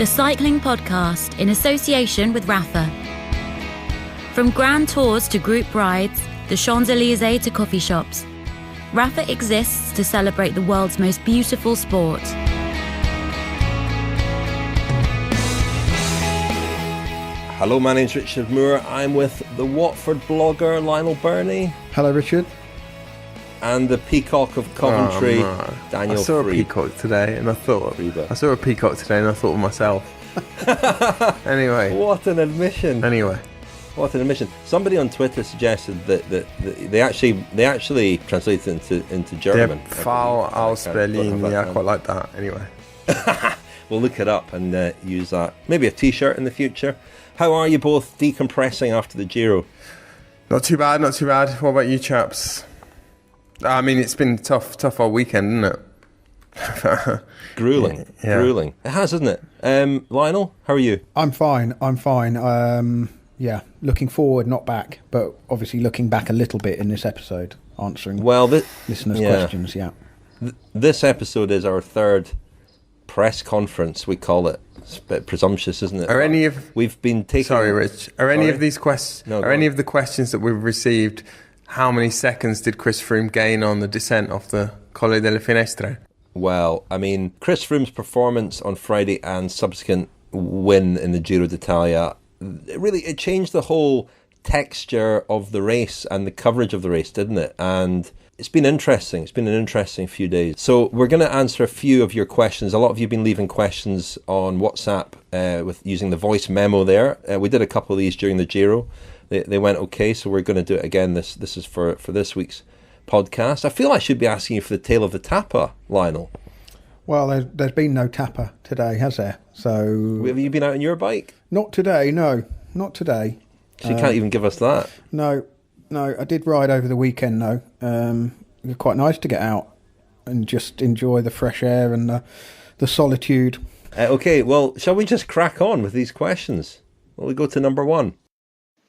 the cycling podcast in association with Rafa. From grand tours to group rides, the Champs-Élysées to coffee shops, Rafa exists to celebrate the world's most beautiful sport. Hello, my name's Richard Moore. I'm with the Watford blogger Lionel Burney. Hello, Richard. And the Peacock of Coventry, Daniel I saw a Freed. peacock today and I thought of myself. Anyway. What an admission. Anyway. What an admission. Somebody on Twitter suggested that they actually translated it into German. Der Pfahl aus Berlin. Yeah, I quite like that. Anyway. We'll look it up and use that. Maybe a t-shirt in the future. How are you both decompressing after the Giro? Not too bad. What about you chaps? I mean, it's been tough all weekend, isn't it? Grueling. It has, isn't it? Lionel, how are you? I'm fine. Yeah, looking forward, not back, but obviously looking back a little bit in this episode, answering listeners' questions, yeah. This episode is our third press conference, we call it. It's a bit presumptuous, isn't it? We've been taking... Sorry, Rich. Any of these questions... No, any of the questions that we've received... How many seconds did Chris Froome gain on the descent off the Colle delle Finestre? Well, I mean, Chris Froome's performance on Friday and subsequent win in the Giro d'Italia, it changed the whole texture of the race and the coverage of the race, didn't it? And it's been interesting. It's been an interesting few days. So we're going to answer a few of your questions. A lot of you have been leaving questions on WhatsApp with using the voice memo there. We did a couple of these during the Giro. They went okay, so we're going to do it again. This is for this week's podcast. I feel I should be asking you for the tale of the Tapa, Lionel. Well, there's been no Tapa today, has there? So have you been out on your bike? Not today, no. Not today. So you can't even give us that? No. I did ride over the weekend, though. It was quite nice to get out and just enjoy the fresh air and the solitude. Okay, well, shall we just crack on with these questions? Well, we go to number one.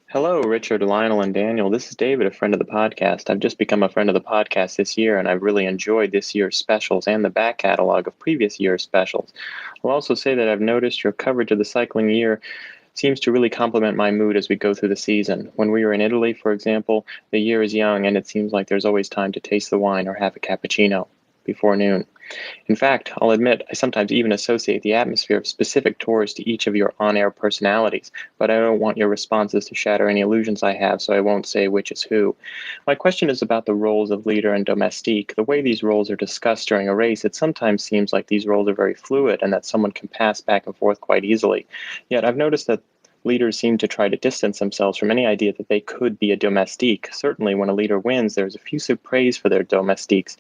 Hello, Richard, Lionel, and Daniel. This is David, a friend of the podcast. I've just become a friend of the podcast this year, and I've really enjoyed this year's specials and the back catalog of previous year's specials. I'll also say that I've noticed your coverage of the cycling year seems to really complement my mood as we go through the season. When we were in Italy, for example, the year is young, and it seems like there's always time to taste the wine or have a cappuccino before noon. In fact, I'll admit I sometimes even associate the atmosphere of specific tours to each of your on-air personalities, but I don't want your responses to shatter any illusions I have, so I won't say which is who. My question is about the roles of leader and domestique. The way these roles are discussed during a race, it sometimes seems like these roles are very fluid and that someone can pass back and forth quite easily. Yet I've noticed that leaders seem to try to distance themselves from any idea that they could be a domestique. Certainly, when a leader wins, there's effusive praise for their domestiques.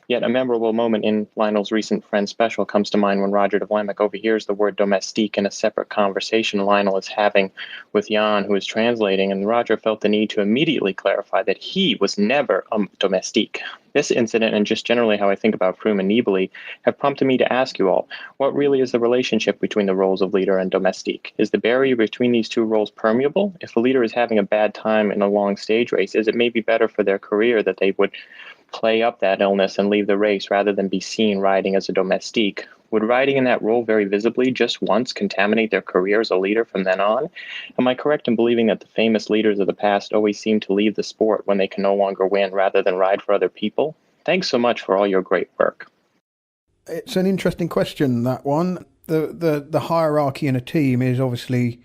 Yet a memorable moment in Lionel's recent Friend special comes to mind when Roger de Vlaeminck overhears the word domestique in a separate conversation Lionel is having with Jan, who is translating, and Roger felt the need to immediately clarify that he was never a domestique. This incident, and just generally how I think about Froome and Nibali, have prompted me to ask you all, what really is the relationship between the roles of leader and domestique? Is the barrier between these two roles permeable? If a leader is having a bad time in a long stage race, is it maybe better for their career that they would play up that illness and leave the race rather than be seen riding as a domestique? Would riding in that role very visibly just once contaminate their career as a leader from then on? Am I correct in believing that the famous leaders of the past always seem to leave the sport when they can no longer win rather than ride for other people? Thanks so much for all your great work. It's an interesting question, that one. The hierarchy in a team is obviously,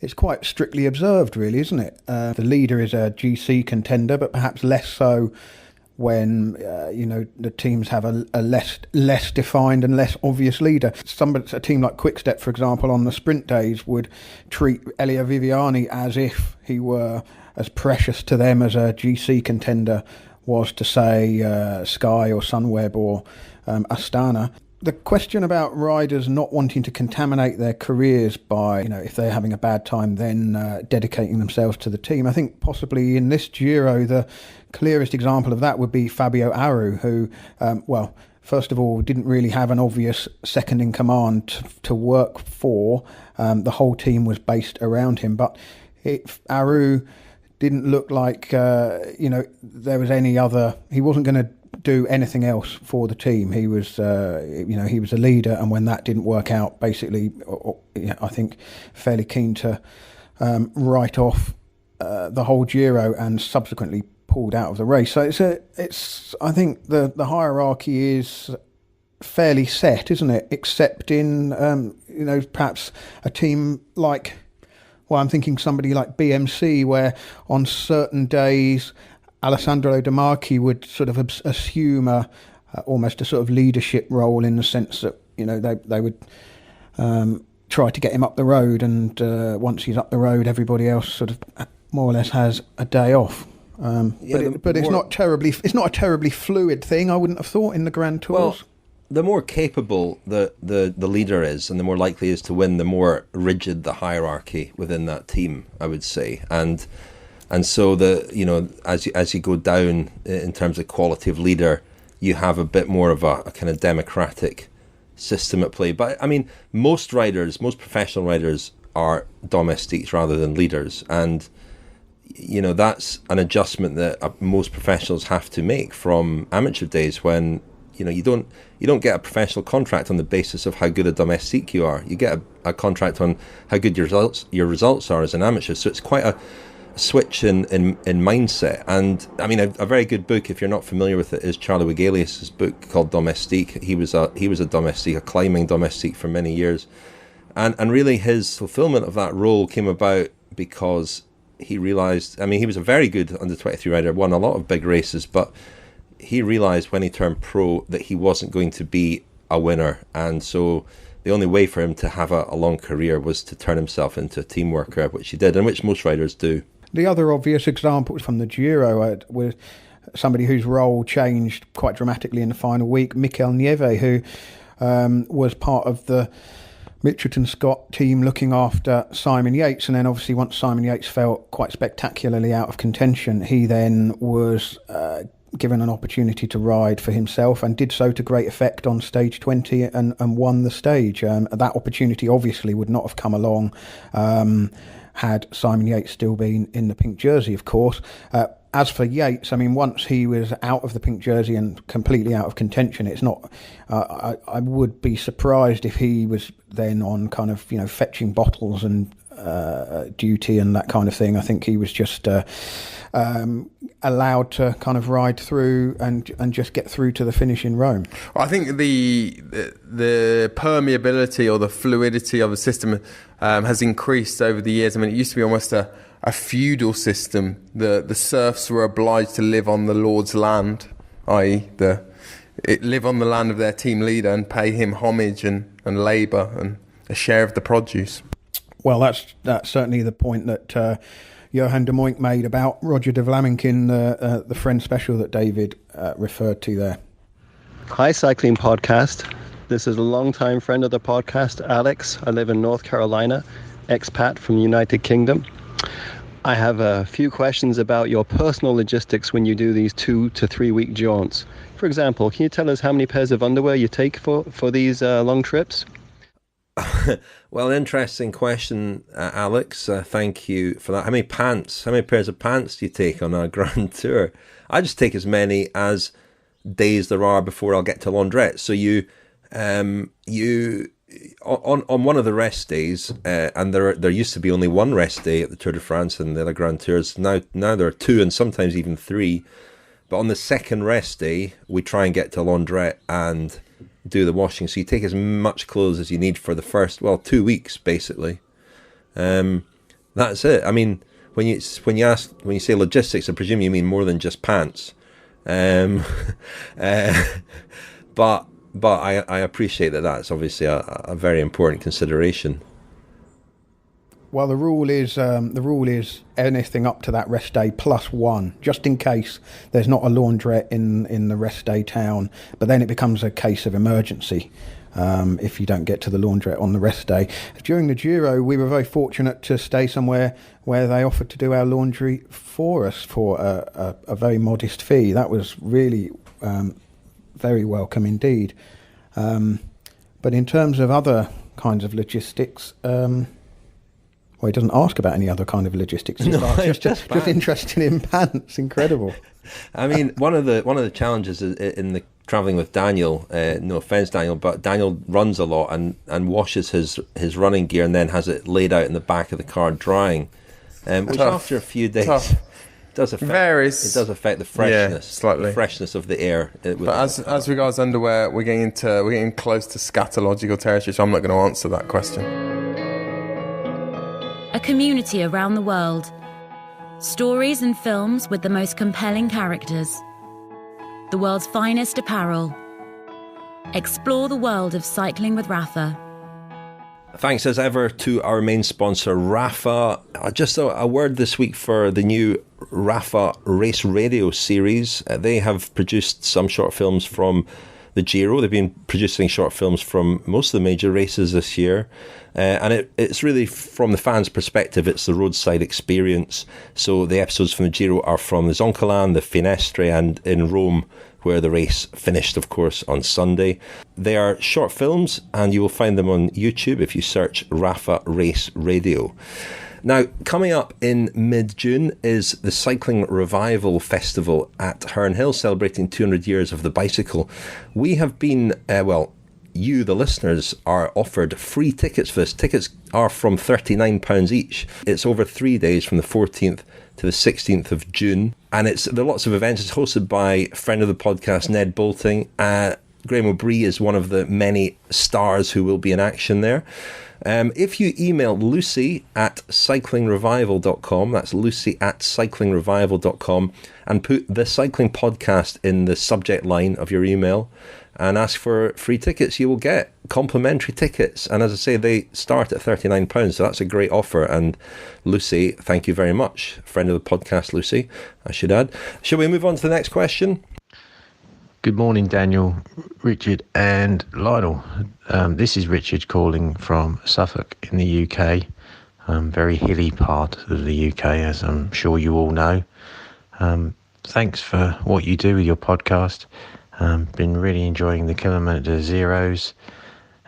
it's quite strictly observed, really, isn't it? The leader is a GC contender, but perhaps less so when the teams have a less defined and less obvious leader. A team like Quickstep, for example, on the sprint days would treat Elia Viviani as if he were as precious to them as a GC contender was to, say, Sky or Sunweb or Astana. The question about riders not wanting to contaminate their careers by, if they're having a bad time, then dedicating themselves to the team. I think possibly in this Giro, the clearest example of that would be Fabio Aru, who, first of all, didn't really have an obvious second in command to work for. The whole team was based around him. But Aru didn't look like, there was any other... He wasn't going to do anything else for the team. He was, he was a leader, and when that didn't work out, basically, I think fairly keen to write off the whole Giro, and subsequently pulled out of the race. So it's I think the hierarchy is fairly set, isn't it? Except in perhaps a team like, well, I'm thinking somebody like BMC, where on certain days Alessandro De Marchi would sort of assume almost a sort of leadership role, in the sense that they would try to get him up the road, and once he's up the road, everybody else sort of more or less has a day off. It's not a terribly fluid thing, I wouldn't have thought, in the Grand Tours. Well, the more capable the leader is, and the more likely he is to win, the more rigid the hierarchy within that team, I would say. And so as you go down in terms of quality of leader, you have a bit more of a kind of democratic system at play. But I mean, most professional riders are domestiques rather than leaders, and that's an adjustment that most professionals have to make from amateur days, when you don't get a professional contract on the basis of how good a domestique you are. You get a contract on how good your results are as an amateur. So it's quite a switch in mindset. And I mean, a very good book, if you're not familiar with it, is Charlie Wigalius's book called Domestique. He was a domestique, a climbing domestique for many years, and really his fulfillment of that role came about because he realised, I mean, he was a very good under-23 rider, won a lot of big races, but he realised when he turned pro that he wasn't going to be a winner, and so the only way for him to have a long career was to turn himself into a team worker, which he did, and which most riders do. The other obvious example from the Giro was somebody whose role changed quite dramatically in the final week, Mikel Nieve, who was part of the Mitchelton Scott team looking after Simon Yates, and then obviously once Simon Yates fell quite spectacularly out of contention, he then was given an opportunity to ride for himself, and did so to great effect on stage 20 and won the stage. That opportunity obviously would not have come along had Simon Yates still been in the pink jersey, of course. As for Yates, I mean, once he was out of the pink jersey and completely out of contention, it's not. I would be surprised if he was then on kind of fetching bottles and duty and that kind of thing. I think he was just allowed to kind of ride through and just get through to the finish in Rome. I think the permeability or the fluidity of the system has increased over the years. I mean, it used to be almost a feudal system. The serfs were obliged to live on the lord's land, i.e. live on the land of their team leader and pay him homage and labour and a share of the produce. Well, that's certainly the point that Johan de Moink made about Roger de Vlamingh in the Friend special that David referred to there. Hi, Cycling Podcast. This is a long-time friend of the podcast, Alex. I live in North Carolina, expat from the United Kingdom. I have a few questions about your personal logistics when you do these 2 to 3 week jaunts. For example, can you tell us how many pairs of underwear you take for these long trips? Well, interesting question, Alex. Thank you for that. How many pairs of pants do you take on a grand tour? I just take as many as days there are before I'll get to laundrette. So you on one of the rest days, and there used to be only one rest day at the Tour de France and the other Grand Tours. Now there are 2 and sometimes even 3. But on the second rest day, we try and get to laundrette and do the washing. So you take as much clothes as you need for the first 2 weeks, basically. That's it. I mean, when you say logistics, I presume you mean more than just pants. But I appreciate that that's obviously a very important consideration. Well, the rule is anything up to that rest day +1, just in case there's not a laundrette in the rest day town. But then it becomes a case of emergency if you don't get to the laundrette on the rest day. During the Giro, we were very fortunate to stay somewhere where they offered to do our laundry for us for a very modest fee. That was really very welcome indeed. But in terms of other kinds of logistics, Well, he doesn't ask about any other kind of logistics. He's just interested in pants. Incredible. I mean, one of the challenges in the traveling with Daniel, no offense, Daniel, but Daniel runs a lot and washes his running gear and then has it laid out in the back of the car drying, which after a few days does affect the freshness, slightly. The freshness of the air. But as regards underwear, we're getting close to scatological territory, so I'm not going to answer that question. A community around the world. Stories and films with the most compelling characters. The world's finest apparel. Explore the world of cycling with Rapha. Thanks as ever to our main sponsor, Rapha. Just a word this week for the new Rapha Race Radio series. They have produced some short films from the Giro. They've been producing short films from most of the major races this year. And it's really, from the fans' perspective, it's the roadside experience. So the episodes from the Giro are from the Zoncolan, the Finestre, and in Rome, where the race finished, of course, on Sunday. They are short films, and you will find them on YouTube if you search Rapha Race Radio. Now, coming up in mid-June is the Cycling Revival Festival at Herne Hill, celebrating 200 years of the bicycle. We have been, you, the listeners, are offered free tickets for this. Tickets are from £39 each. It's over 3 days from the 14th to the 16th of June. And there are lots of events. It's hosted by a friend of the podcast, Ned Bolting. Graham O'Brien is one of the many stars who will be in action there. If you email Lucy at cyclingrevival.com, that's Lucy at cyclingrevival.com, and put the Cycling Podcast in the subject line of your email and ask for free tickets, you will get complimentary tickets. And as I say, they start at £39, so that's a great offer. And Lucy, thank you very much. Friend of the podcast, Lucy, I should add. Shall we move on to the next question? Good morning, Daniel, Richard and Lionel. This is Richard calling from Suffolk in the UK, very hilly part of the UK, as I'm sure you all know. Thanks for what you do with your podcast. Been really enjoying the Kilometre Zeros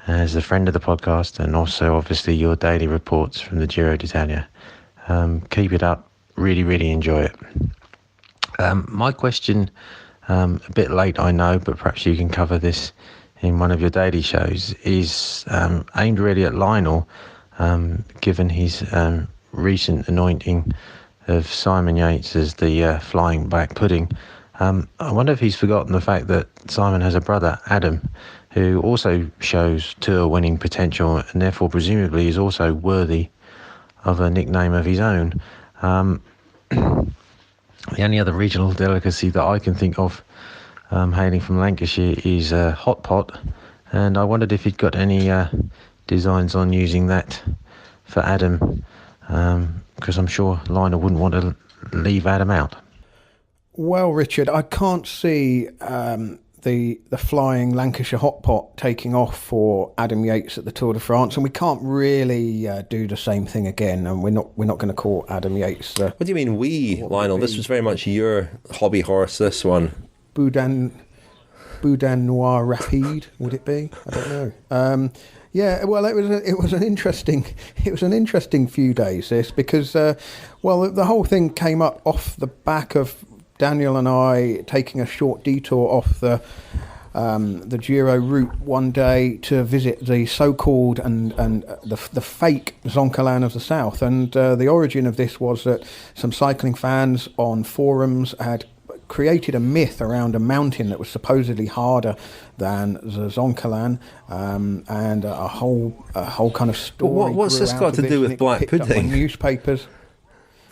as a friend of the podcast, and also obviously your daily reports from the Giro d'Italia. Keep it up, really enjoy it. My question, a bit late I know, but perhaps you can cover this in one of your daily shows, is aimed really at Lionel, given his recent anointing of Simon Yates as the flying black pudding. I wonder if he's forgotten the fact that Simon has a brother, Adam, who also shows tour winning potential and therefore presumably is also worthy of a nickname of his own. The only other regional delicacy that I can think of, hailing from Lancashire, is hot pot, and I wondered if you'd got any designs on using that for Adam, because I'm sure Lionel wouldn't want to leave Adam out. Well, Richard, I can't see the flying Lancashire hot pot taking off for Adam Yates at the Tour de France, and we can't really do the same thing again. And we're not going to call Adam Yates. What do you mean we, Lionel? This was very much your hobby horse. This one, Boudin Noir Rapide, would it be? I don't know. Yeah, well, it was an interesting few days, this, because the whole thing came up off the back of Daniel and I taking a short detour off the Giro route one day to visit the so-called and the fake Zoncolan of the South. And the origin of this was that some cycling fans on forums had created a myth around a mountain that was supposedly harder than the Zoncolan, and a whole kind of story. What's this got to do with black pudding? Newspapers.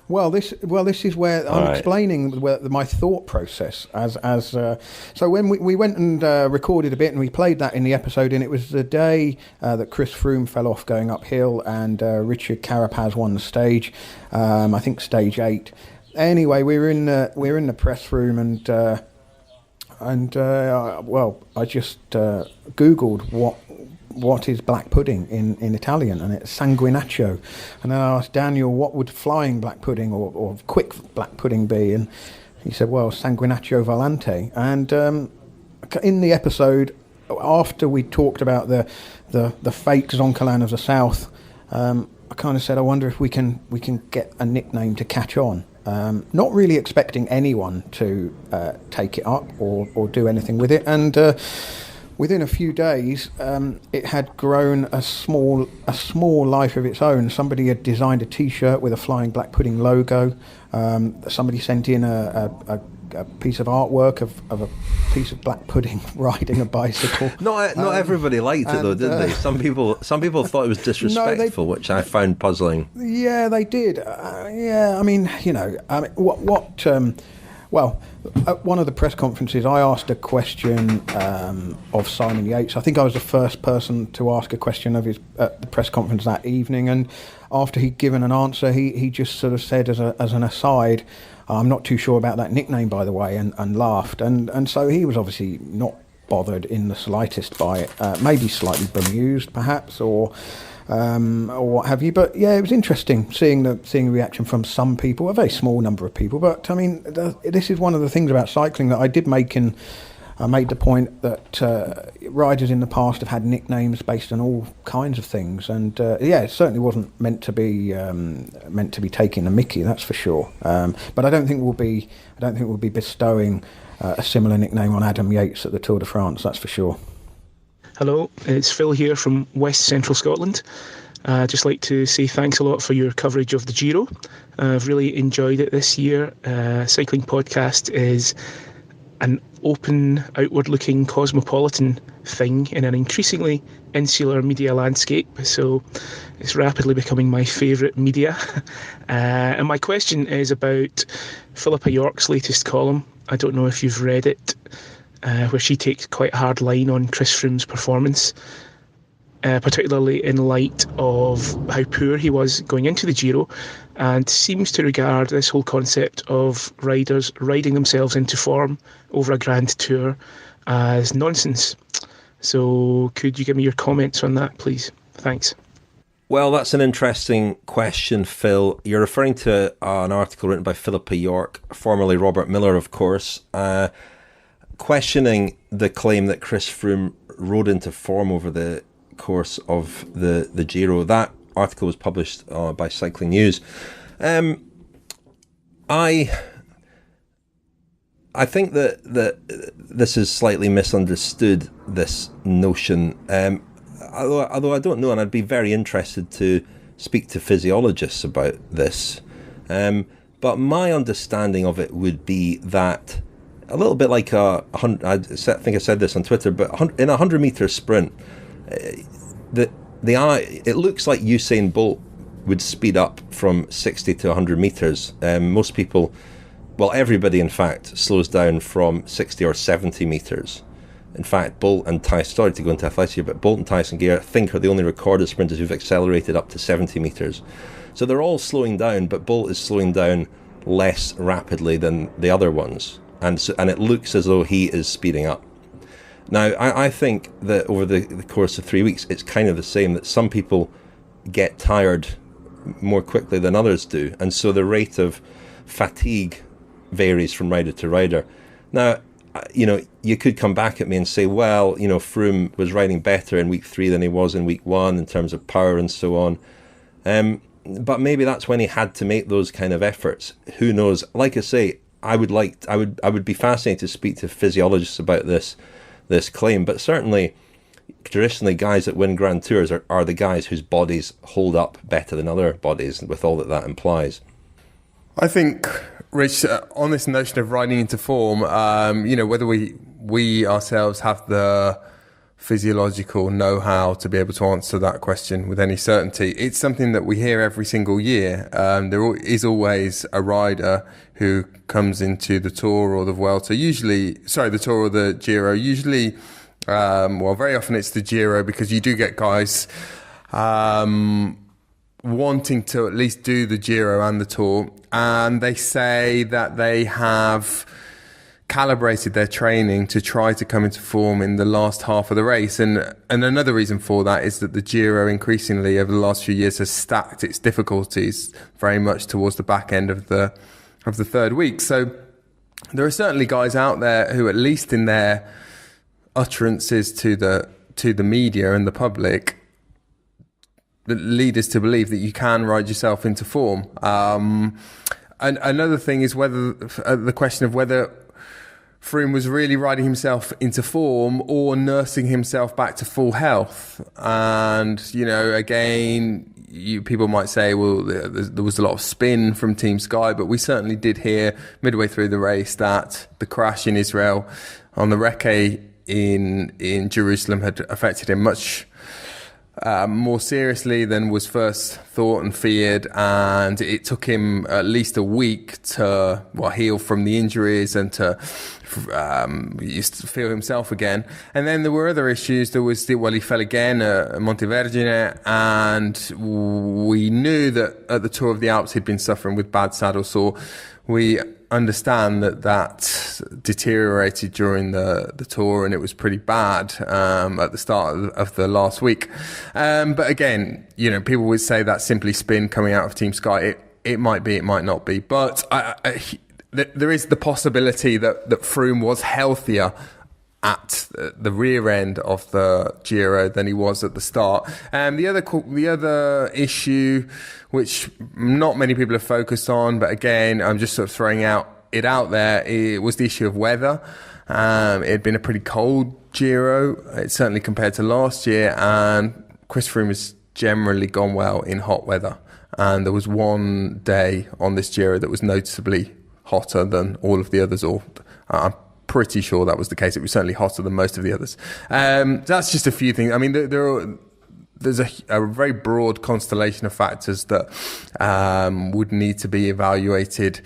Well, this is where I'm explaining my thought process. So when we went and recorded a bit, and we played that in the episode, and it was the day that Chris Froome fell off going uphill, and Richard Carapaz won the stage. I think stage 8. Anyway, we were in the press room, and I just Googled what is black pudding in Italian, and it's sanguinaccio. And then I asked Daniel, what would flying black pudding or quick black pudding be? And he said, well, sanguinaccio volante. And in the episode, after we talked about the fake Zoncolan of the South, I kind of said, I wonder if we can get a nickname to catch on. Not really expecting anyone to take it up or do anything with it, and within a few days, it had grown a small life of its own. Somebody had designed a T-shirt with a Flying Black Pudding logo. Somebody sent in a piece of artwork of a piece of black pudding riding a bicycle. Not everybody liked it though, did they? Some people thought it was disrespectful, which I found puzzling. Yeah, they did. I mean, one of the press conferences, I asked a question of Simon Yates. I think I was the first person to ask a question of his at the press conference that evening, and after he'd given an answer, he just sort of said as an aside, "I'm not too sure about that nickname, by the way," and laughed. And so he was obviously not bothered in the slightest by it. Maybe slightly bemused, perhaps, or what have you. But yeah, it was interesting seeing the reaction from some people, a very small number of people. But I mean, this is one of the things about cycling that I did make I made the point that riders in the past have had nicknames based on all kinds of things, and it certainly wasn't meant to be taking a mickey, that's for sure. But I don't think we'll be bestowing a similar nickname on Adam Yates at the Tour de France, that's for sure. Hello, it's Phil here from West Central Scotland. I'd just like to say thanks a lot for your coverage of the Giro. I've really enjoyed it this year. Cycling Podcast is an open, outward-looking, cosmopolitan thing in an increasingly insular media landscape, so it's rapidly becoming my favourite media. And my question is about Philippa York's latest column. I don't know if you've read it, where she takes quite a hard line on Chris Froome's performance, particularly in light of how poor he was going into the Giro, and seems to regard this whole concept of riders riding themselves into form over a grand tour as nonsense. So could you give me your comments on that, please? Thanks. Well, that's an interesting question, Phil. You're referring to an article written by Philippa York, formerly Robert Miller, of course, questioning the claim that Chris Froome rode into form over the course of the Giro. That article was published by Cycling News. I think that this is slightly misunderstood, this notion. Although I don't know, and I'd be very interested to speak to physiologists about this. But my understanding of it would be that a little bit like I think I said this on Twitter, but in a 100-meter sprint, it looks like Usain Bolt would speed up from 60 to 100 meters. Most people, everybody in fact, slows down from 60 or 70 meters. In fact, Bolt and Tyson, sorry to go into athletics here, but Bolt and Tyson Gare, I think, are the only recorded sprinters who've accelerated up to 70 meters. So they're all slowing down, but Bolt is slowing down less rapidly than the other ones. And it looks as though he is speeding up. Now, I think that over the course of 3 weeks, it's kind of the same, that some people get tired more quickly than others do. And so the rate of fatigue varies from rider to rider. Now, you could come back at me and say, Froome was riding better in week 3 than he was in week 1 in terms of power and so on. But maybe that's when he had to make those kind of efforts. Who knows? Like I say, I would be fascinated to speak to physiologists about this claim, but certainly traditionally guys that win Grand Tours are the guys whose bodies hold up better than other bodies, with all that implies. I think, Rich, on this notion of riding into form, whether we ourselves have the physiological know-how to be able to answer that question with any certainty, it's something that we hear every single year. There is always a rider who comes into the Tour or the Vuelta, the Tour or the Giro, usually, very often it's the Giro, because you do get guys wanting to at least do the Giro and the Tour, and they say that they have calibrated their training to try to come into form in the last half of the race. And another reason for that is that the Giro increasingly over the last few years has stacked its difficulties very much towards the back end of the third week. So there are certainly guys out there who, at least in their utterances to the media and the public, leaders to believe that you can ride yourself into form. And another thing is the question of whether Froome was really riding himself into form or nursing himself back to full health. And, again, people might say, well, there was a lot of spin from Team Sky, but we certainly did hear midway through the race that the crash in Israel on the Recce in Jerusalem had affected him much more seriously than was first thought and feared, and it took him at least a week to heal from the injuries and to feel himself again. And then there were other issues. He fell again at Montevergine, and we knew that at the Tour of the Alps he'd been suffering with bad saddle sore. We understand that deteriorated during the tour, and it was pretty bad at the start of the last week. But again, people would say that's simply spin coming out of Team Sky. It might be, it might not be. But there is the possibility that Froome was healthier at the rear end of the Giro than he was at the start. The other issue, which not many people have focused on, but again, I'm just sort of throwing it out there, it was the issue of weather. It had been a pretty cold Giro, certainly compared to last year, and Chris Froome has generally gone well in hot weather. And there was one day on this Giro that was noticeably hotter than all of the others, or I'm pretty sure that was the case. It was certainly hotter than most of the others. That's just a few things. I mean, there's a very broad constellation of factors that would need to be evaluated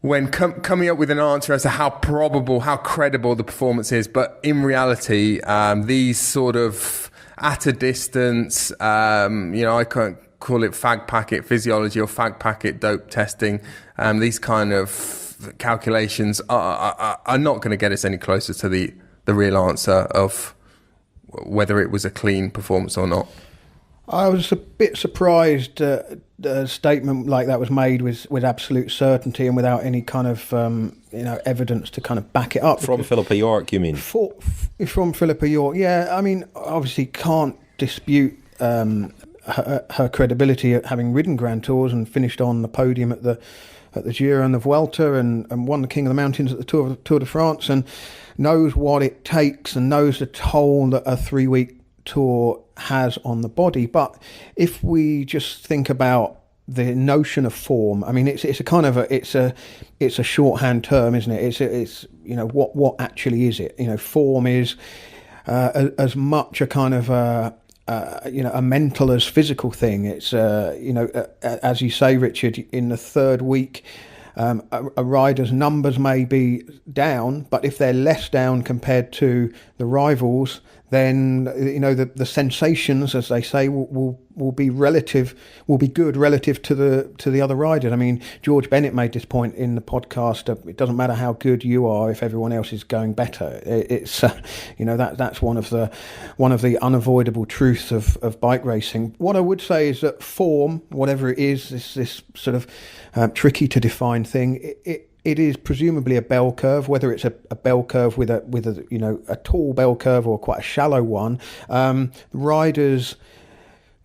when coming up with an answer as to how probable, how credible the performance is. But in reality, these sort of at a distance, I can't call it fag packet physiology or fag packet dope testing. These kind of calculations are not going to get us any closer to the real answer of whether it was a clean performance or not. I was a bit surprised a statement like that was made with absolute certainty and without any kind of evidence to kind of back it up. From Philippa York, you mean? From Philippa York, yeah. I mean, obviously can't dispute her credibility at having ridden Grand Tours and finished on the podium at the Giro and the Vuelta and won the King of the Mountains at the Tour de France, and knows what it takes and knows the toll that a 3-week tour has on the body. But if we just think about the notion of form, I mean, it's a kind of it's a shorthand term, isn't it? It's what actually is it? Form is as much a kind of a mental as physical thing. It's as you say, Richard, in the third week, a rider's numbers may be down, but if they're less down compared to the rivals, then the sensations, as they say, will be good relative to the other riders. I mean, George Bennett made this point in the podcast. It doesn't matter how good you are if everyone else is going better. It's that's one of the unavoidable truths of bike racing. What I would say is that form, whatever it is, this sort of tricky to define thing. It is presumably a bell curve, whether it's a bell curve with a tall bell curve or quite a shallow one. Riders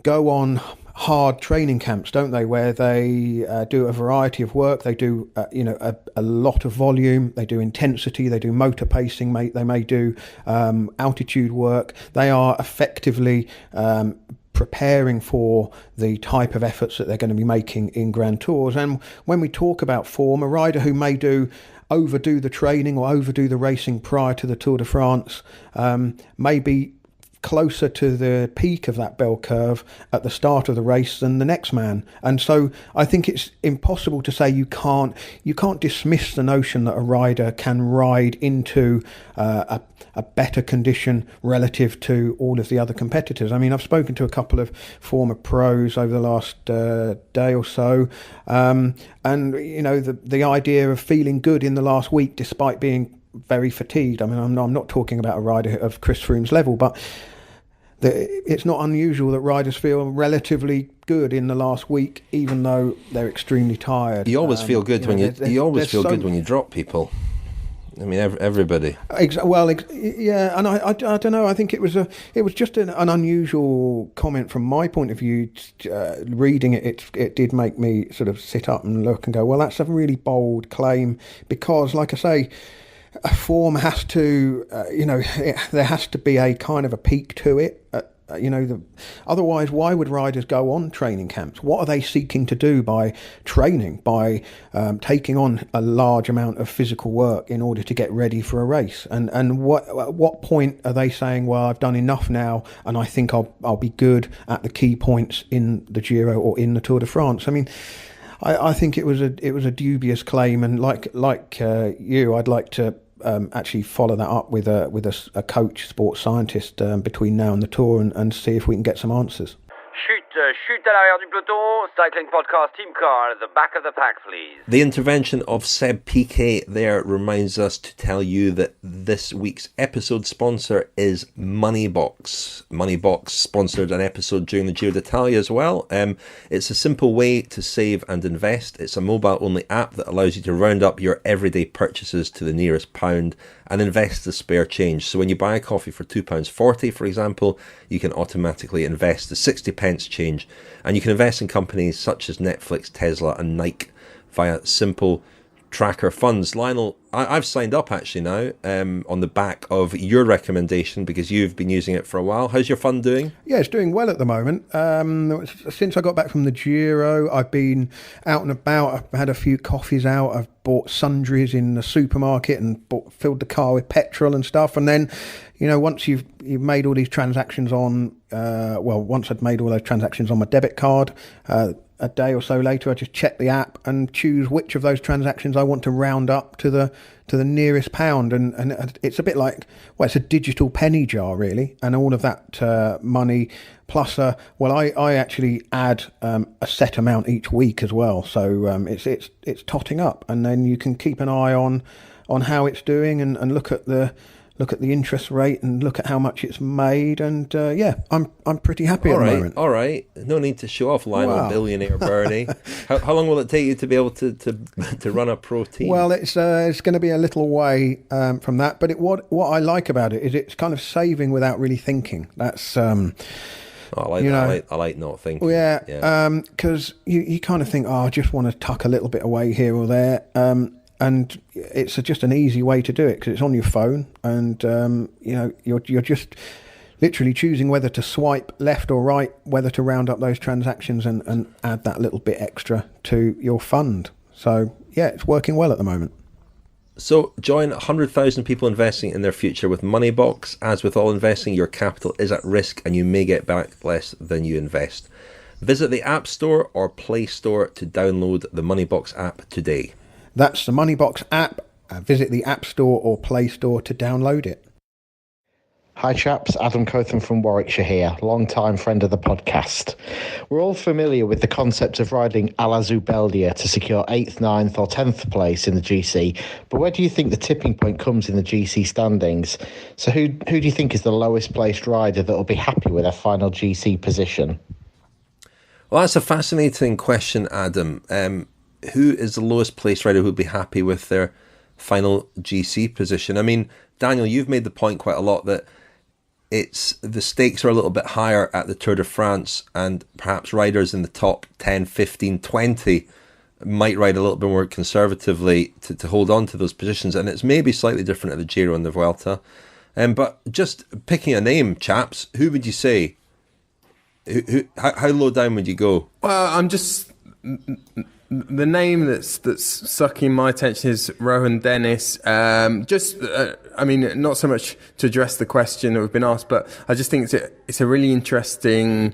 go on hard training camps, don't they, where they do a variety of work. They do a lot of volume. They do intensity. They do motor pacing. They may do altitude work. They are effectively preparing for the type of efforts that they're going to be making in Grand Tours. And when we talk about form, a rider who may overdo the training or overdo the racing prior to the Tour de France may be closer to the peak of that bell curve at the start of the race than the next man. And so I think it's impossible to say you can't dismiss the notion that a rider can ride into a better condition relative to all of the other competitors. I mean, I've spoken to a couple of former pros over the last day or so, and the idea of feeling good in the last week despite being very fatigued. I mean, I'm not talking about a rider of Chris Froome's level, but it's not unusual that riders feel relatively good in the last week, even though they're extremely tired. You always feel good when you drop people. I mean, everybody. Yeah, and I don't know. I think it was just an unusual comment from my point of view. Reading it did make me sort of sit up and look and go, well, that's a really bold claim, because, like I say, a form has to, there has to be a kind of a peak to it. Otherwise, why would riders go on training camps? What are they seeking to do by training, by taking on a large amount of physical work in order to get ready for a race? And what point are they saying, well, I've done enough now, and I think I'll be good at the key points in the Giro or in the Tour de France? I mean, I think it was a dubious claim, and like you, I'd like to actually follow that up with a coach, sports scientist between now and the Tour, and see if we can get some answers. Chute à l'arrière du peloton, cycling podcast team car at the back of the pack, please. The intervention of Seb Piquet there reminds us to tell you that this week's episode sponsor is Moneybox. Moneybox sponsored an episode during the Giro d'Italia as well. It's a simple way to save and invest. It's a mobile-only app that allows you to round up your everyday purchases to the nearest pound and invest the spare change. So when you buy a coffee for £2.40, for example, you can automatically invest the 60 pence change. And you can invest in companies such as Netflix, Tesla and Nike via simple tracker funds. Lionel, I've signed up actually now on the back of your recommendation, because you've been using it for a while. How's your fund doing? Yeah, it's doing well at the moment. Since I got back from the Giro, I've been out and about. I've had a few coffees out. I've bought sundries in the supermarket and filled the car with petrol and stuff. And then, once you've made all these transactions on, once I'd made all those transactions on my debit card, a day or so later, I just check the app and choose which of those transactions I want to round up to the nearest pound, and it's a bit like, it's a digital penny jar really, and all of that money plus I actually add a set amount each week as well, so it's totting up, and then you can keep an eye on how it's doing and look at the interest rate and look at how much it's made, and I'm pretty happy at the moment. All right, no need to show off, Lionel, billionaire Bernie. How long will it take you to be able to run a pro team? Well, it's going to be a little way from that, but what I like about it is it's kind of saving without really thinking. That's I like that. I like not thinking. Yeah. Because you kind of think, I just want to tuck a little bit away here or there. And it's just an easy way to do it because it's on your phone, and you're just literally choosing whether to swipe left or right, whether to round up those transactions and add that little bit extra to your fund. So yeah, it's working well at the moment. So join 100,000 people investing in their future with Moneybox. As with all investing, your capital is at risk and you may get back less than you invest. Visit the App Store or Play Store to download the Moneybox app today. That's the Moneybox app. Visit the App Store or Play Store to download it. Hi chaps, Adam Cotham from Warwickshire here, long-time friend of the podcast. We're all familiar with the concept of riding a la Zubeldia to secure 8th, 9th or 10th place in the GC, but where do you think the tipping point comes in the GC standings? So who do you think is the lowest placed rider that will be happy with their final GC position? Well, that's a fascinating question, Adam. Who is the lowest placed rider who would be happy with their final GC position? I mean, Daniel, you've made the point quite a lot that the stakes are a little bit higher at the Tour de France, and perhaps riders in the top 10, 15, 20 might ride a little bit more conservatively to hold on to those positions, and it's maybe slightly different at the Giro and the Vuelta. But just picking a name, chaps, who would you say? How low down would you go? Well, the name that's sucking my attention is Rohan Dennis. Not so much to address the question that we've been asked, but I just think it's a really interesting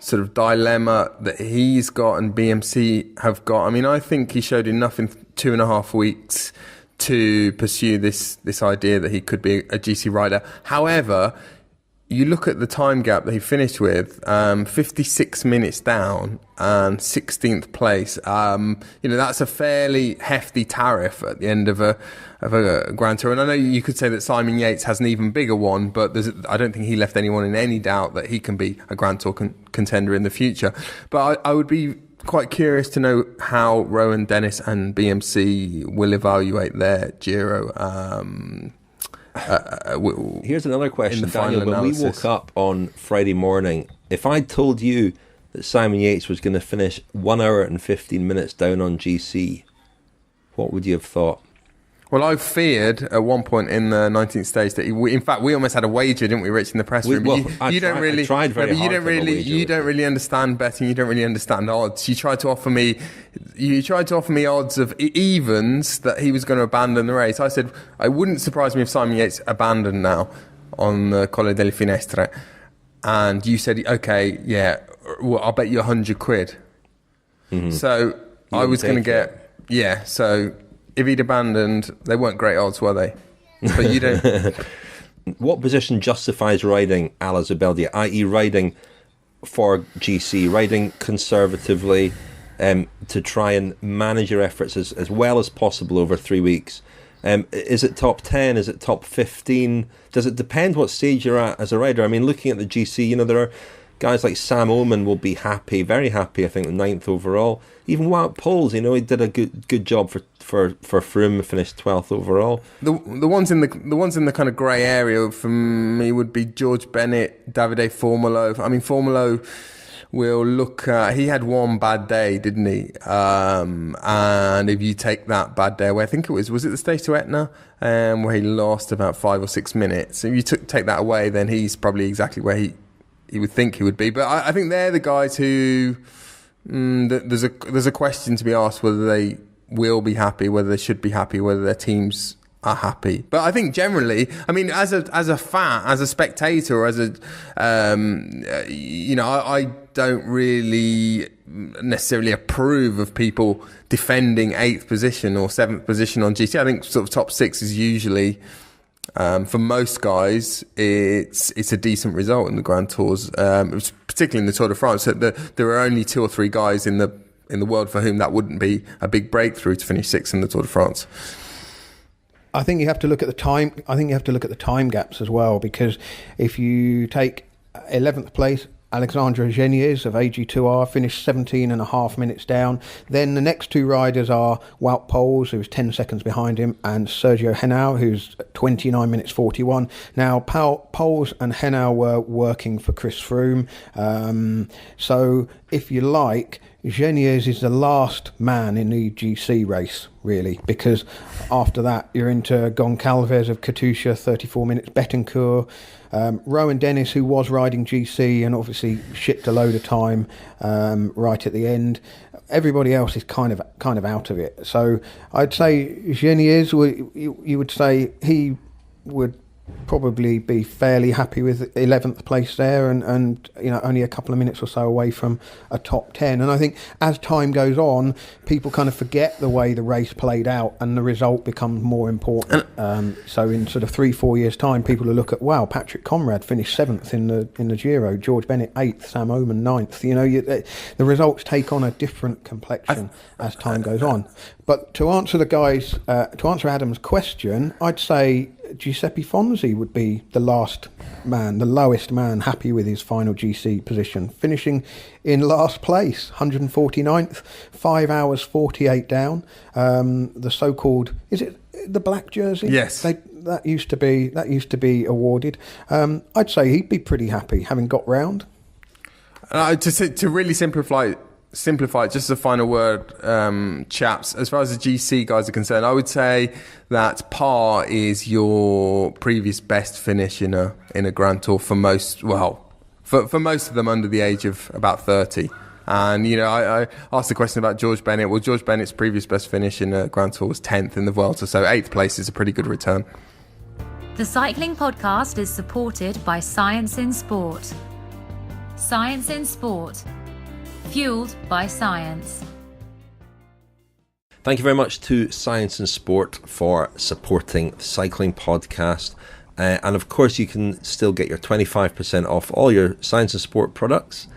sort of dilemma that he's got and BMC have got. I mean, I think he showed enough in 2.5 weeks to pursue this idea that he could be a GC rider. However, you look at the time gap that he finished with, 56 minutes down and 16th place. That's a fairly hefty tariff at the end of a Grand Tour. And I know you could say that Simon Yates has an even bigger one, but I don't think he left anyone in any doubt that he can be a Grand Tour contender in the future. But I would be quite curious to know how Rowan Dennis and BMC will evaluate their Giro. Here's another question, Daniel. When analysis. we woke up on Friday morning, if I told you that Simon Yates was going to finish 1 hour and 15 minutes down on GC, what would you have thought? Well, I feared at one point in the 19th stage that in fact we almost had a wager, didn't we, Rich, in the press room? I don't really understand betting. You don't really understand odds. You tried to offer me odds of evens that he was going to abandon the race. I said it wouldn't surprise me if Simon Yates abandoned now on the Colle delle Finestre, and you said, okay, yeah, well, I'll bet you 100 quid. Mm-hmm. So I was going to get so. If he'd abandoned, they weren't great odds, were they? But you don't. What position justifies riding Alla Zubeldia, i.e. riding for GC, riding conservatively to try and manage your efforts as well as possible over 3 weeks? Is it top 10? Is it top 15? Does it depend what stage you're at as a rider? I mean, looking at the GC, there are guys like Sam Oman will be happy, very happy, I think, 9th overall. Even Wout Poels, he did a good job for Froome, finished 12th overall. The ones in the kind of grey area for me would be George Bennett, Davide Formolo. I mean, Formolo will look at, he had one bad day, didn't he? And if you take that bad day away, I think it was it the stage to Etna, where he lost about 5 or 6 minutes. If you take that away, then he's probably exactly where he would think he would be. But I think they're the guys who there's a question to be asked whether they will be happy, whether they should be happy, whether their teams are happy. But I think generally, I mean, as a fan, as a spectator, or as a I don't really necessarily approve of people defending 8th position or 7th position on GC. I think sort of top 6 is usually, for most guys, it's a decent result in the Grand Tours, particularly in the Tour de France. So there are only 2 or 3 guys in the world for whom that wouldn't be a big breakthrough to finish 6th in the Tour de France. I think you have to look at the time. I think you have to look at the time gaps as well, because if you take 11th place, Alexandre Geniez of AG2R finished 17 and a half minutes down. Then the next 2 riders are Wout Poels, who's 10 seconds behind him, and Sergio Henao, who's 29 minutes 41. Now, Poels and Henao were working for Chris Froome. So, if you like, Geniez is the last man in the GC race, really, because after that you're into Goncalves of Katusha, 34 minutes, Betancourt, Rowan Dennis, who was riding GC and obviously shipped a load of time right at the end. Everybody else is kind of out of it. So I'd say Geniez, you would say he would probably be fairly happy with 11th place there, and only a couple of minutes or so away from a top 10. And I think as time goes on, people kind of forget the way the race played out and the result becomes more important. So in sort of 3-4 years time, people will look at, wow, Patrick Conrad finished 7th in the Giro, George Bennett 8th, Sam Oman 9th. The results take on a different complexion as time goes on. But to answer Adam's question, I'd say Giuseppe Fonzi would be the lowest man happy with his final GC position, finishing in last place, 149th, 5 hours 48 down. The so-called, is it the black jersey? Yes. That used to be awarded. I'd say he'd be pretty happy having got round. To really simplify it, just as a final word, chaps, as far as the GC guys are concerned, I would say that par is your previous best finish in a Grand Tour for most, for most of them under the age of about 30. And, I asked the question about George Bennett. Well, George Bennett's previous best finish in a Grand Tour was 10th in the Vuelta, so 8th place is a pretty good return. The Cycling Podcast is supported by Science in Sport. Science in Sport. Fueled by science. Thank you very much to Science and Sport for supporting the Cycling Podcast. And of course, you can still get your 25% off all your Science and Sport products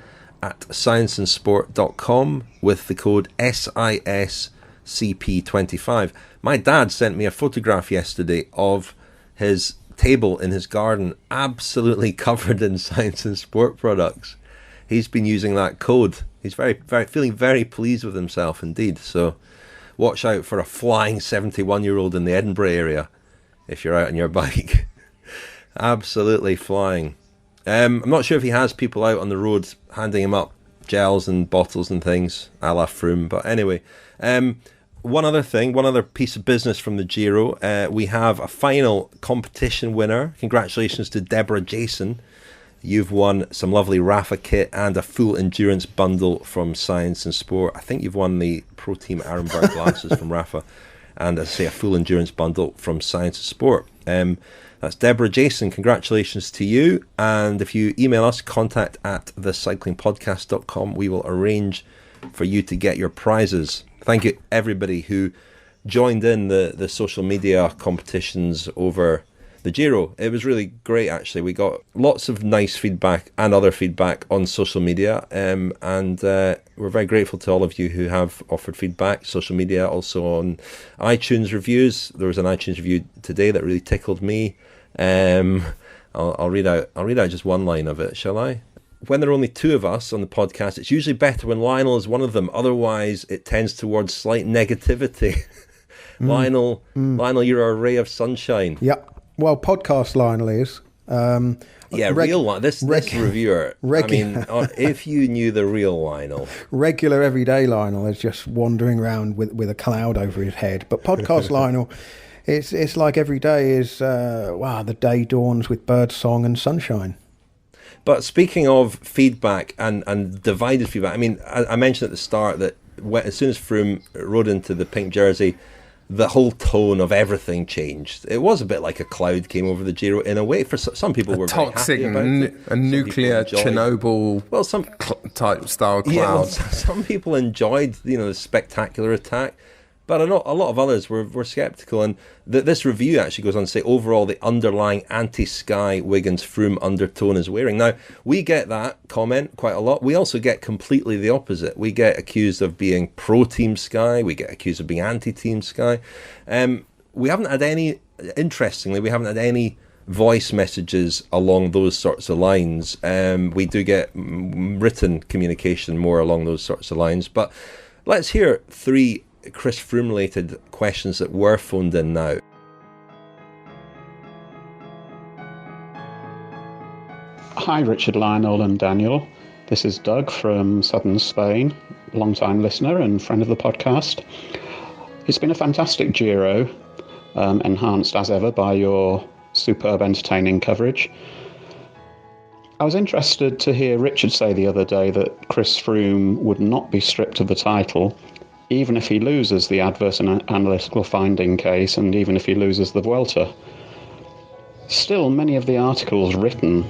at scienceandsport.com with the code SISCP25. My dad sent me a photograph yesterday of his table in his garden, absolutely covered in Science and Sport products. He's been using that code He's feeling very pleased with himself indeed. So watch out for a flying 71-year-old in the Edinburgh area if you're out on your bike. Absolutely flying. I'm not sure if he has people out on the road handing him up gels and bottles and things, a la Froome. But anyway, one other piece of business from the Giro. We have a final competition winner. Congratulations to Deborah Jason. You've won some lovely Rapha kit and a full endurance bundle from Science and Sport. I think you've won the Pro Team Arenberg glasses from Rapha, and as I say, a full endurance bundle from Science and Sport. That's Deborah Jason. Congratulations to you. And if you email us, contact@thecyclingpodcast.com, we will arrange for you to get your prizes. Thank you, everybody who joined in the social media competitions over the Giro. It was really great, actually. We got lots of nice feedback and other feedback on social media, and we're very grateful to all of you who have offered feedback. Social media, also on iTunes reviews. There was an iTunes review today that really tickled me. I'll read out just one line of it, shall I? When there are only two of us on the podcast, it's usually better when Lionel is one of them. Otherwise, it tends towards slight negativity. Lionel, you're a ray of sunshine. Yep. Well, podcast Lionel is. Real one. This reviewer. If you knew the real Lionel. Regular everyday Lionel is just wandering around with a cloud over his head. But podcast Lionel, it's like every day is, the day dawns with bird song and sunshine. But speaking of feedback and divided feedback, I mean, I mentioned at the start that as soon as Froome rode into the pink jersey, the whole tone of everything changed. It was a bit like a cloud came over the Giro in a way. For some people, were toxic, very happy about it. A nuclear Chernobyl type style cloud. Yeah, some people enjoyed the spectacular attack, but a lot of others were sceptical. And this review actually goes on to say, overall, the underlying anti-Sky Wiggins Froome undertone is wearing. Now, we get that comment quite a lot. We also get completely the opposite. We get accused of being pro-Team Sky. We get accused of being anti-Team Sky. We haven't had any voice messages along those sorts of lines. We do get written communication more along those sorts of lines. But let's hear three Chris Froome related questions that were phoned in now. Hi Richard, Lionel and Daniel. This is Doug from southern Spain, long-time listener and friend of the podcast. It's been a fantastic Giro, enhanced as ever by your superb entertaining coverage. I was interested to hear Richard say the other day that Chris Froome would not be stripped of the title even if he loses the adverse and analytical finding case, and even if he loses the Vuelta. Still, many of the articles written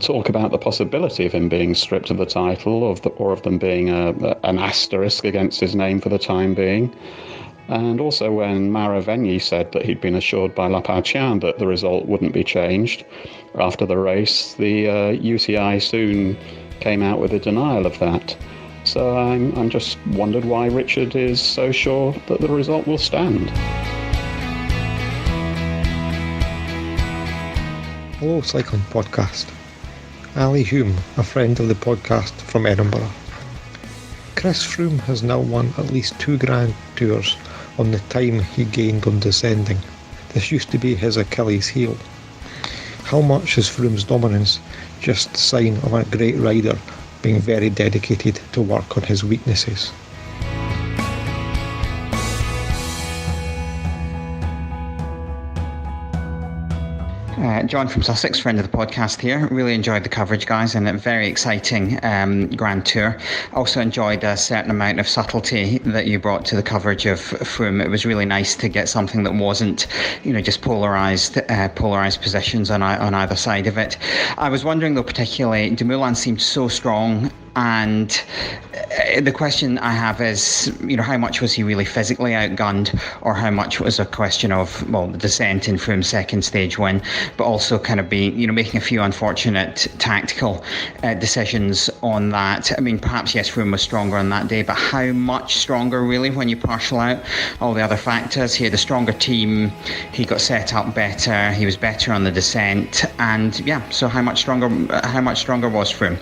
talk about the possibility of him being stripped of the title, or of them being an asterisk against his name for the time being. And also when Mara Venyi said that he'd been assured by Lapauchian that the result wouldn't be changed after the race, the UCI soon came out with a denial of that. So I'm just wondered why Richard is so sure that the result will stand. Hello, Cycling Podcast. Ali Hume, a friend of the podcast from Edinburgh. Chris Froome has now won at least 2 Grand Tours on the time he gained on descending. This used to be his Achilles heel. How much is Froome's dominance just a sign of a great rider being very dedicated to work on his weaknesses? John from Sussex, friend of the podcast here. Really enjoyed the coverage, guys, and a very exciting Grand Tour. Also enjoyed a certain amount of subtlety that you brought to the coverage of Froome. It was really nice to get something that wasn't, just polarised positions on either side of it. I was wondering, though, particularly, Dumoulin seemed so strong. And the question I have is, how much was he really physically outgunned, or how much was a question of, the descent in Froome's second stage win, but also kind of being, making a few unfortunate tactical decisions on that. I mean, perhaps, yes, Froome was stronger on that day, but how much stronger, really, when you partial out all the other factors? He had a stronger team, he got set up better, he was better on the descent, and so how much stronger was Froome?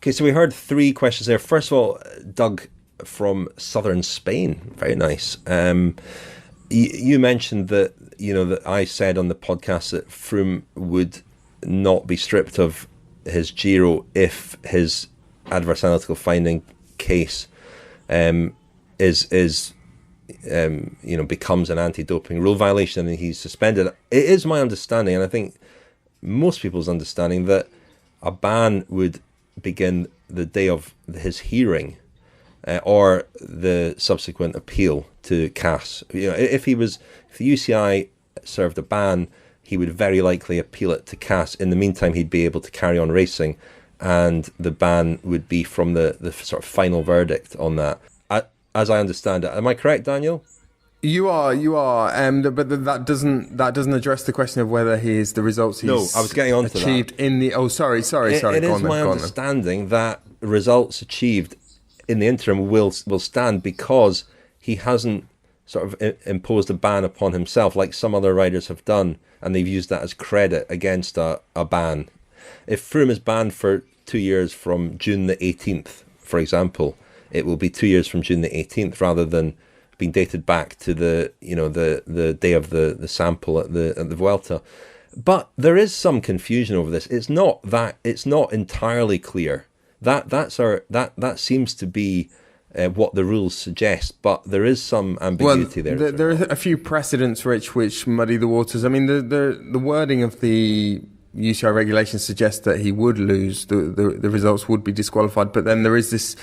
Okay, so we heard 3 questions there. First of all, Doug from southern Spain, very nice. You mentioned that that I said on the podcast that Froome would not be stripped of his Giro if his adverse analytical finding case becomes an anti-doping rule violation and he's suspended. It is my understanding, and I think most people's understanding, that a ban would begin the day of his hearing or the subsequent appeal to CAS. If the UCI served a ban, he would very likely appeal it to CAS. In the meantime, he'd be able to carry on racing, and the ban would be from the sort of final verdict on that. As I understand it, am I correct, Daniel? You are. But that doesn't address the question of whether the results he's I was getting on to achieved that. in the. Oh, sorry. It is my understanding that results achieved in the interim will stand because he hasn't sort of imposed a ban upon himself like some other riders have done, and they've used that as credit against a ban. If Froome is banned for 2 years from June the 18th, for example, it will be 2 years from June the 18th rather than being dated back to the day of the sample at the Vuelta. But there is some confusion over this. It's not entirely clear. That seems to be what the rules suggest, but there is some ambiguity there. There are a few precedents, Rich, which muddy the waters. I mean, the wording of the UCI regulations suggests that he would lose, the results would be disqualified, but then there's this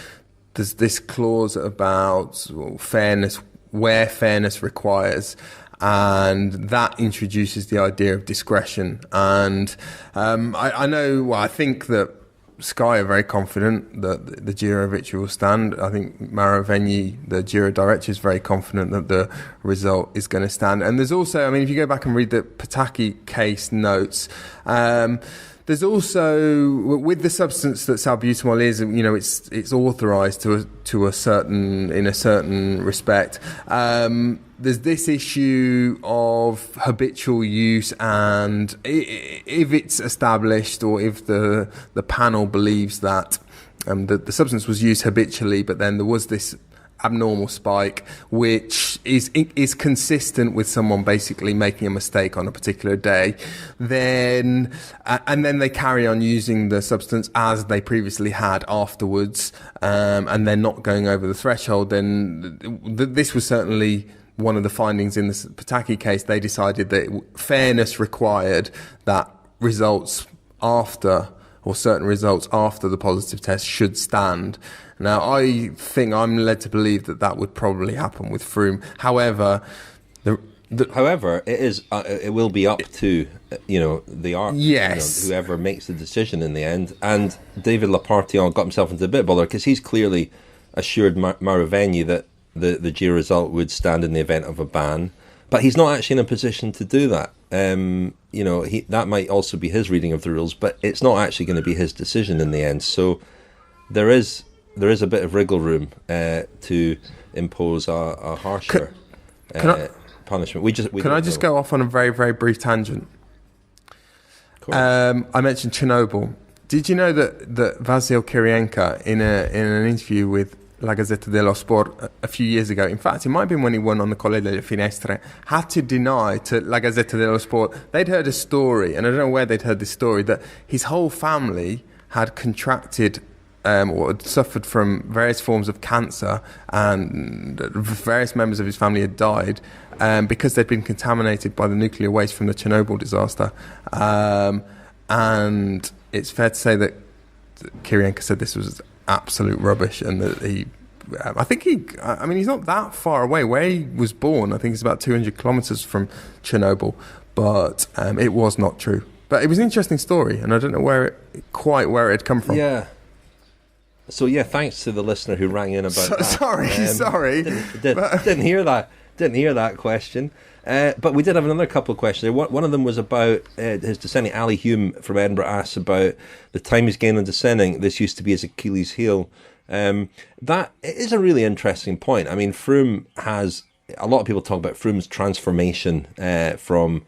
clause about fairness, where fairness requires, and that introduces the idea of discretion. And I think that Sky are very confident that the Giro victory will stand. I think Mauro Vegni, the Giro director, is very confident that the result is going to stand. And there's also, if you go back and read the Pataki case notes, there's also, with the substance that salbutamol is, it's authorised to a certain respect. There's this issue of habitual use, and if it's established, or if the panel believes that the substance was used habitually, but then there was this abnormal spike, which is consistent with someone basically making a mistake on a particular day, then they carry on using the substance as they previously had afterwards, and they're not going over the threshold, then this was certainly one of the findings in the Pataki case. They decided that fairness required that results after, or certain results after the positive test, should stand. Now, I think I'm led to believe that would probably happen with Froome. However, it will be up to whoever makes the decision in the end. And David Lapartillon got himself into a bit of bother because he's clearly assured Mauro Vegni that the Giro result would stand in the event of a ban, but he's not actually in a position to do that. That might also be his reading of the rules, but it's not actually going to be his decision in the end. So there is a bit of wriggle room to impose a harsher punishment. Can I just go off on a very, very brief tangent? I mentioned Chernobyl. Did you know that Vasil Kirienka, in an interview with La Gazzetta dello Sport a few years ago, in fact, it might have been when he won on the Colle delle Finestre, had to deny to La Gazzetta dello Sport, they'd heard a story, and I don't know where they'd heard this story, that his whole family had contracted or had suffered from various forms of cancer, and various members of his family had died because they'd been contaminated by the nuclear waste from the Chernobyl disaster. And it's fair to say that Kirienka said this was absolute rubbish, and that he's not that far away. Where he was born, I think it's about 200 kilometres from Chernobyl, but it was not true. But it was an interesting story, and I don't know where it had come from. Yeah. So thanks to the listener who rang in about that. Sorry. Didn't hear that. Didn't hear that question. But we did have another couple of questions. One of them was about his descending. Ali Hume from Edinburgh asked about the time he's gained on descending. This used to be his Achilles heel. That is a really interesting point. I mean, Froome has, a lot of people talk about Froome's transformation from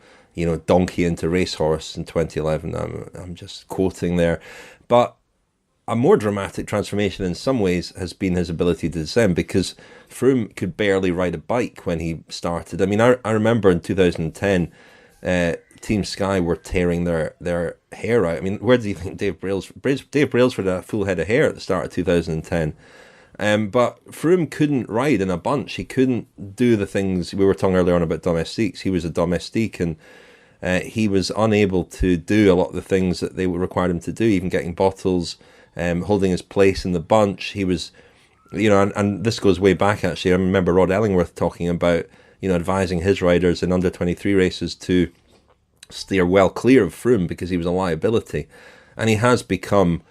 donkey into racehorse in 2011. I'm just quoting there, but a more dramatic transformation in some ways has been his ability to descend, because Froome could barely ride a bike when he started. I mean, I remember in 2010, Team Sky were tearing their hair out. I mean, where do you think Dave Brailsford had a full head of hair at the start of 2010? But Froome couldn't ride in a bunch. He couldn't do the things we were talking earlier on about domestiques. He was a domestique, and he was unable to do a lot of the things that they required him to do, even getting bottles, holding his place in the bunch. He was, and this goes way back actually. I remember Rod Ellingworth talking about, advising his riders in under 23 races to steer well clear of Froome because he was a liability. And he has become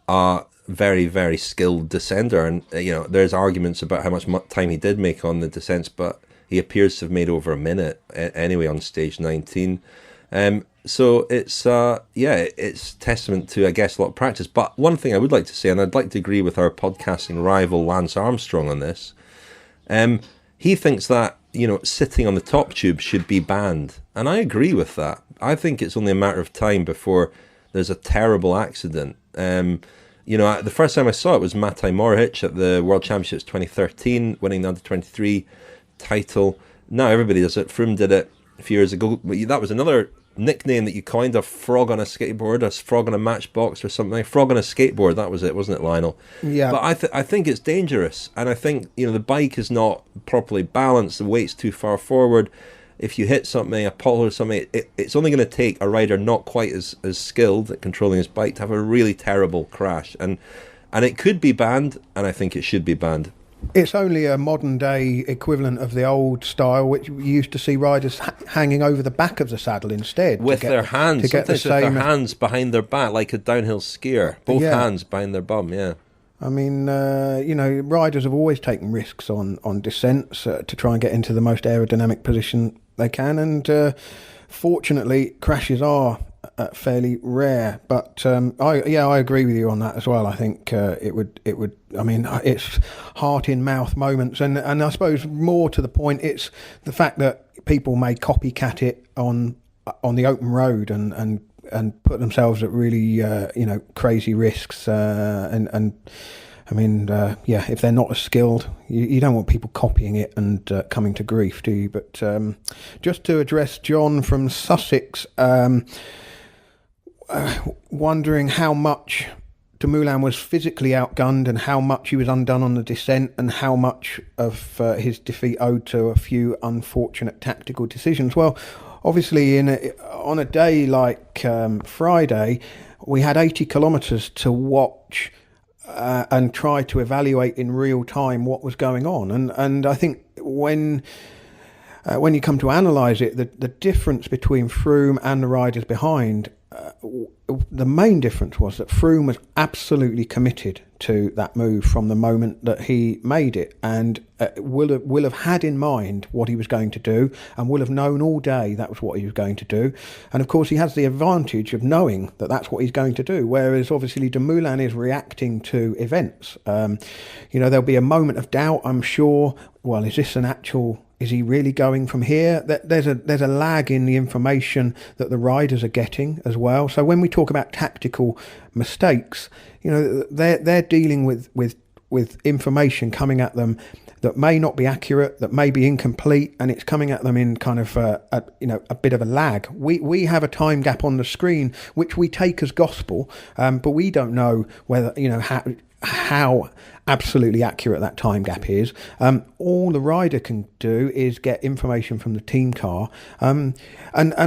a very, very skilled descender. And, there's arguments about how much time he did make on the descents, but he appears to have made over a minute anyway on stage 19. So it's it's testament to, I guess, a lot of practice. But one thing I would like to say, and I'd like to agree with our podcasting rival Lance Armstrong on this, he thinks that, sitting on the top tube should be banned. And I agree with that. I think it's only a matter of time before there's a terrible accident. The first time I saw it was Matej Mohoric at the World Championships 2013, winning the under-23 title. Now everybody does it. Froome did it a few years ago. That was another nickname that you coined, a frog on a skateboard, a frog on a matchbox or something. Frog on a skateboard, that was it, wasn't it, Lionel? Yeah. But I think it's dangerous, and I think the bike is not properly balanced, the weight's too far forward. If you hit something, a pothole or something, it's only going to take a rider not quite as skilled at controlling his bike to have a really terrible crash, and it could be banned, and I think it should be banned. It's only a modern day equivalent of the old style, which we used to see riders hanging over the back of the saddle instead. With their hands, sometimes with their hands behind their back, like a downhill skier. Both hands behind their bum, yeah. I mean, riders have always taken risks on descents to try and get into the most aerodynamic position they can, and fortunately, crashes are fairly rare. But I agree with you on that as well. I think it would. I mean, it's heart in mouth moments, and I suppose more to the point, it's the fact that people may copycat it on the open road and put themselves at really crazy risks, and I mean, if they're not as skilled, you don't want people copying it and coming to grief, do you? But just to address John from Sussex, wondering how much Dumoulin was physically outgunned and how much he was undone on the descent, and how much of his defeat owed to a few unfortunate tactical decisions. Well, obviously, on a day like Friday, we had 80 kilometres to watch and try to evaluate in real time what was going on. And I think when you come to analyse it, the difference between Froome and the riders behind, the main difference was that Froome was absolutely committed to that move from the moment that he made it, and will have had in mind what he was going to do, and will have known all day that was what he was going to do. And of course he has the advantage of knowing that that's what he's going to do, whereas obviously Dumoulin is reacting to events. There'll be a moment of doubt, I'm sure. Well, is he really going from here? There's a lag in the information that the riders are getting as well. So when we talk about tactical mistakes, they're dealing with information coming at them that may not be accurate, that may be incomplete, and it's coming at them in kind of a bit of a lag. We have a time gap on the screen which we take as gospel, but we don't know whether how absolutely accurate that time gap is. All the rider can do is get information from the team car, and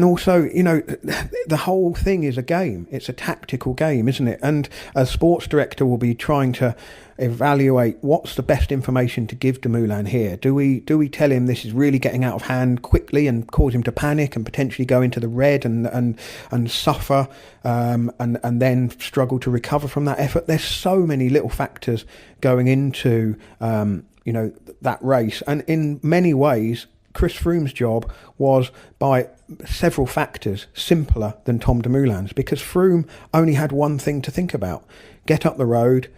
also the whole thing is a game. It's a tactical game, isn't it? And a sports director will be trying to evaluate what's the best information to give Dumoulin here. Do we tell him this is really getting out of hand quickly and cause him to panic and potentially go into the red and suffer and then struggle to recover from that effort? There's so many little factors going into that race, and in many ways Chris Froome's job was by several factors simpler than Tom Dumoulin's, because Froome only had one thing to think about: get up the road,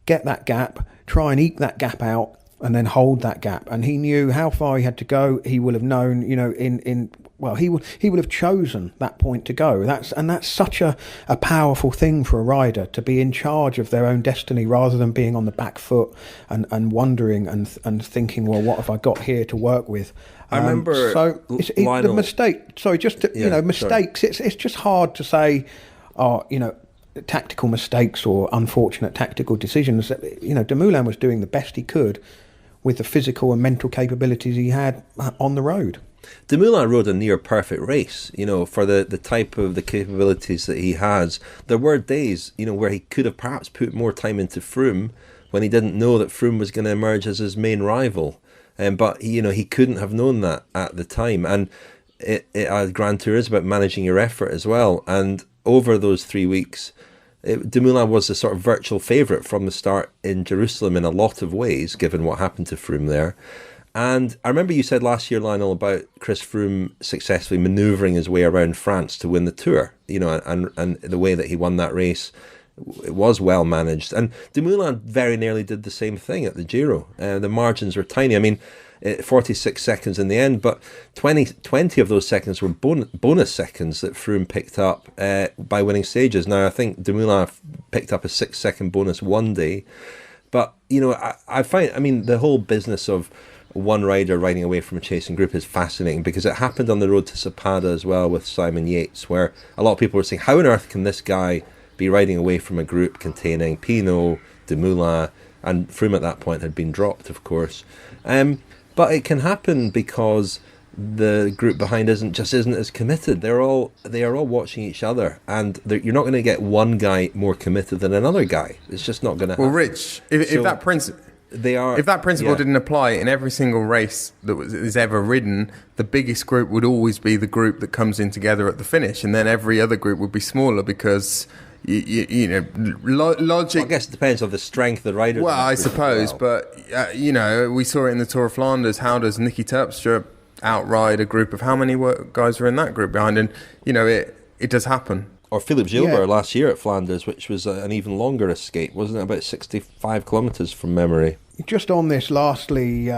get that gap, try and eke that gap out, and then hold that gap. And he knew how far he had to go. He will have known, in he would have chosen that point to go. That's such a powerful thing for a rider, to be in charge of their own destiny rather than being on the back foot and wondering and thinking, well, what have I got here to work with? I remember the mistake. Sorry, mistakes. Sorry. It's just hard to say, tactical mistakes or unfortunate tactical decisions. Dumoulin was doing the best he could with the physical and mental capabilities he had on the road. Dumoulin rode a near perfect race, for the type of the capabilities that he has. There were days, where he could have perhaps put more time into Froome when he didn't know that Froome was going to emerge as his main rival. But he couldn't have known that at the time. And Grand Tour is about managing your effort as well. And over those 3 weeks, Dumoulin was the sort of virtual favourite from the start in Jerusalem in a lot of ways, given what happened to Froome there. And I remember you said last year, Lionel, about Chris Froome successfully manoeuvring his way around France to win the Tour, and the way that he won that race, it was well managed. And Dumoulin very nearly did the same thing at the Giro. The margins were tiny. I mean, 46 seconds in the end, but 20 of those seconds were bonus seconds that Froome picked up by winning stages. Now, I think Dumoulin picked up a 6-second bonus one day. But, I find, the whole business of one rider riding away from a chasing group is fascinating, because it happened on the road to Zapata as well with Simon Yates, where a lot of people were saying, how on earth can this guy be riding away from a group containing Pinot, Dumoulin, and Froome at that point had been dropped, of course. But it can happen because the group behind isn't as committed. They are all watching each other, and you're not going to get one guy more committed than another guy. It's just not going to happen. Well, Rich, if that principle didn't apply in every single race that is ever ridden, the biggest group would always be the group that comes in together at the finish, and then every other group would be smaller because logic. I guess it depends on the strength of the rider. Well, I suppose, but we saw it in the Tour of Flanders. How does Nicky Terpstra outride a group of how many guys were in that group behind? And it does happen. Or Philippe Gilbert last year at Flanders, which was an even longer escape, wasn't it? About 65 kilometres from memory. Just on this, lastly,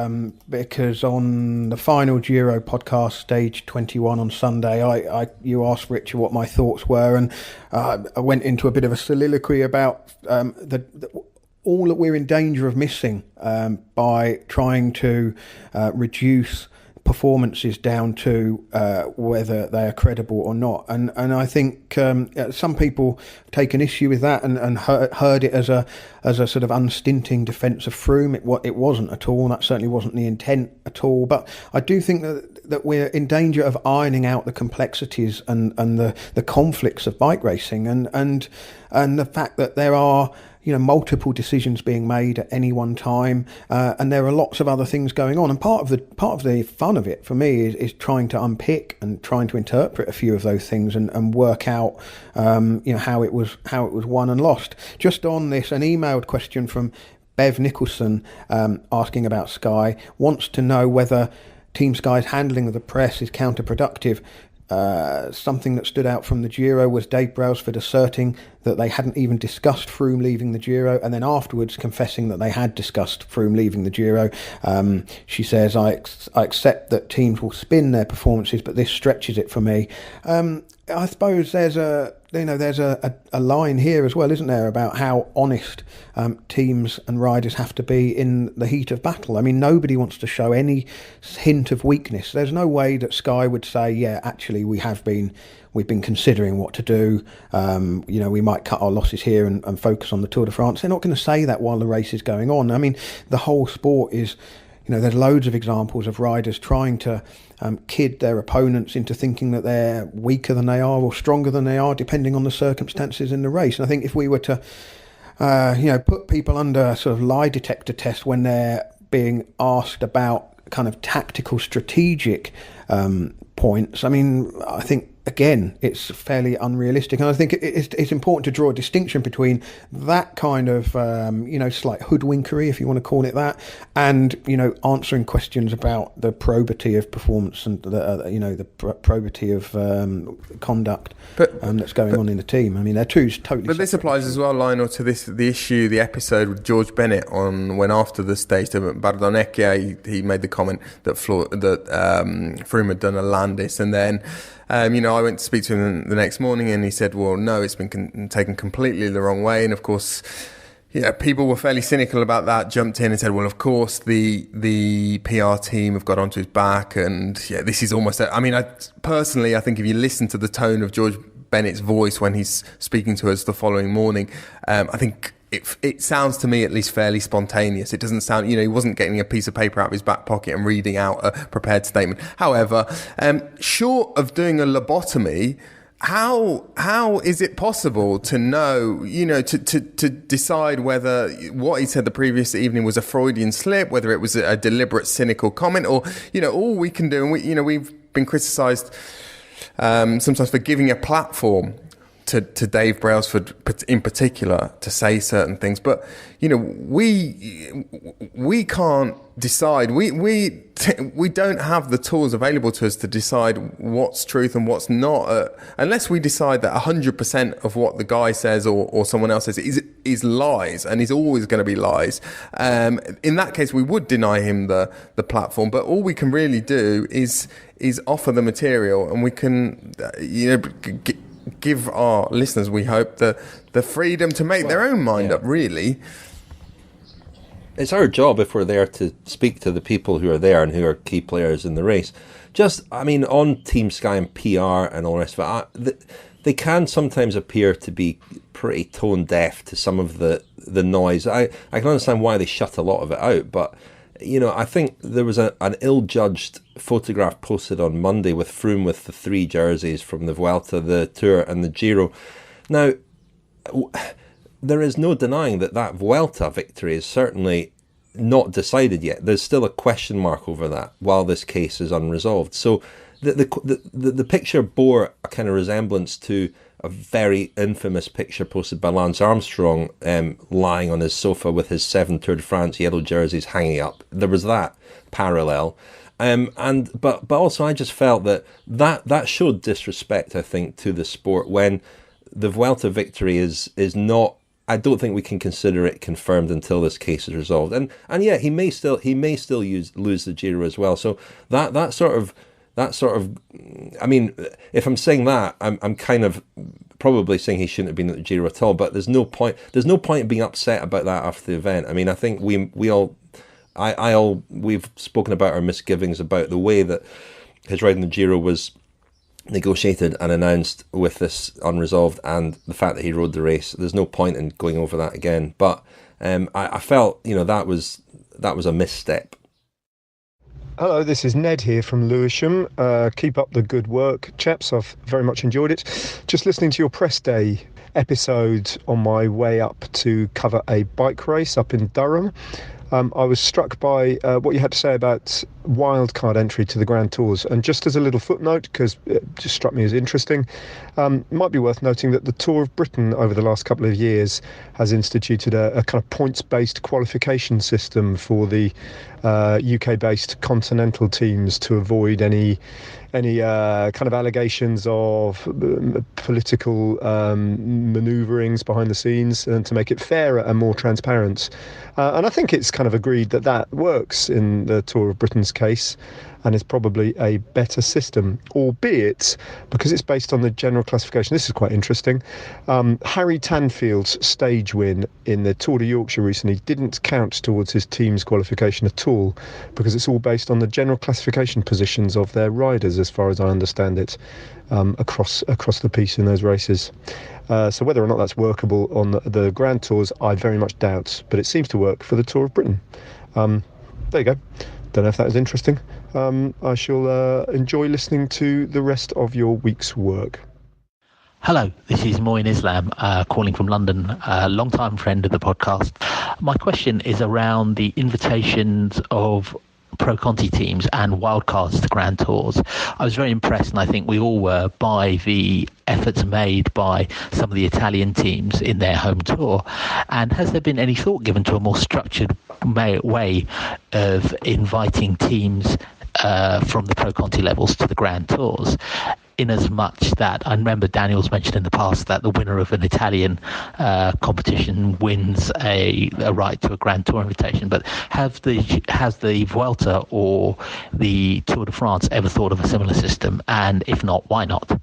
because on the final Giro podcast, stage 21 on Sunday, you asked Richard what my thoughts were, and I went into a bit of a soliloquy about all that we're in danger of missing by trying to reduce performances down to whether they are credible or not, and I think some people have taken issue with that and heard it as a sort of unstinting defence of Froome. It wasn't at all. That certainly wasn't the intent at all. But I do think that we're in danger of ironing out the complexities and the conflicts of bike racing and the fact that there are multiple decisions being made at any one time, and there are lots of other things going on. And part of the fun of it for me is trying to unpick and trying to interpret a few of those things and work out how it was won and lost. Just on this, an emailed question from Bev Nicholson asking about Sky, wants to know whether Team Sky's handling of the press is counterproductive. Something that stood out from the Giro was Dave Brailsford asserting that they hadn't even discussed Froome leaving the Giro, and then afterwards confessing that they had discussed Froome leaving the Giro. She says, I accept that teams will spin their performances, but this stretches it for me. I suppose there's a line here as well, isn't there, about how honest teams and riders have to be in the heat of battle. I mean, nobody wants to show any hint of weakness. There's no way that Sky would say, yeah, actually we've been considering what to do. We might cut our losses here and focus on the Tour de France. They're not going to say that while the race is going on. I mean, the whole sport is, there's loads of examples of riders trying to kid their opponents into thinking that they're weaker than they are or stronger than they are, depending on the circumstances in the race. And I think if we were to, put people under sort of lie detector test when they're being asked about kind of tactical, strategic points, I mean, I think again, it's fairly unrealistic. And I think it's important to draw a distinction between that kind of, slight hoodwinkery, if you want to call it that, and, answering questions about the probity of performance and, the probity of conduct that's going on in the team. I mean, they're two totally But this applies as well, Lionel, to the episode with George Bennett when after the stage to Bardonecchia, he made the comment that Froome had done a Landis, and then I went to speak to him the next morning, and he said, well, no, it's been taken completely the wrong way. And of course, people were fairly cynical about that, jumped in and said, well, of course, the PR team have got onto his back, and this is almost... I think if you listen to the tone of George Bennett's voice when he's speaking to us the following morning, I think it sounds to me at least fairly spontaneous. It doesn't sound, he wasn't getting a piece of paper out of his back pocket and reading out a prepared statement. However, short of doing a lobotomy, how is it possible to know, to decide whether what he said the previous evening was a Freudian slip, whether it was a deliberate cynical comment, or, all we can do, and we've been criticised sometimes for giving a platform to Dave Brailsford in particular to say certain things, but we can't decide. We don't have the tools available to us to decide what's truth and what's not, unless we decide that 100% of what the guy says or someone else says is lies and is always going to be lies. In that case, we would deny him the platform. But all we can really do is offer the material, and we can give our listeners, we hope, the freedom to make their own mind up, really. It's our job, if we're there, to speak to the people who are there and who are key players in the race. On Team Sky and PR and all the rest of it, they can sometimes appear to be pretty tone deaf to some of the noise. I can understand why they shut a lot of it out, but I think there was an ill-judged photograph posted on Monday with Froome with the 3 jerseys from the Vuelta, the Tour and the Giro. Now, there is no denying that Vuelta victory is certainly not decided yet. There's still a question mark over that while this case is unresolved. So the picture bore a kind of resemblance to a very infamous picture posted by Lance Armstrong lying on his sofa with his 7 Tour de France yellow jerseys hanging up. There was that parallel. But also I just felt that showed disrespect, I think, to the sport when the Vuelta victory is not... I don't think we can consider it confirmed until this case is resolved. And he may still lose the Giro as well. So that sort of, if I'm saying that, I'm kind of probably saying he shouldn't have been at the Giro at all. But there's no point in being upset about that after the event. I mean, I think we've spoken about our misgivings about the way that his riding the Giro was negotiated and announced with this unresolved, and the fact that he rode the race. There's no point in going over that again. But I felt that was a misstep. Hello, this is Ned here from Lewisham. Keep up the good work, chaps. I've very much enjoyed it. Just listening to your press day episode on my way up to cover a bike race up in Durham. I was struck by what you had to say about wildcard entry to the Grand Tours. And just as a little footnote, because it just struck me as interesting, it might be worth noting that the Tour of Britain over the last couple of years has instituted a kind of points-based qualification system for the UK-based continental teams to avoid any kind of allegations of political manoeuvrings behind the scenes, and to make it fairer and more transparent. And I think it's kind of agreed that works in the Tour of Britain's case, and is probably a better system, albeit because it's based on the general classification. This is quite interesting. Harry Tanfield's stage win in the Tour de Yorkshire recently didn't count towards his team's qualification at all, because it's all based on the general classification positions of their riders, as far as I understand it, across the piece in those races. So whether or not that's workable on the Grand Tours, I very much doubt, but it seems to work for the Tour of Britain. There you go. Don't know if that was interesting. I shall enjoy listening to the rest of your week's work. Hello, this is Moin Islam calling from London, a long-time friend of the podcast. My question is around the invitations of Pro Conti teams and wildcards to Grand Tours. I was very impressed, and I think we all were, by the efforts made by some of the Italian teams in their home tour. And has there been any thought given to a more structured way of inviting teams from the Pro Conti levels to the Grand Tours? In as much that I remember Daniel's mentioned in the past that the winner of an Italian competition wins a right to a Grand Tour invitation. But has the Vuelta or the Tour de France ever thought of a similar system? And if not, why not?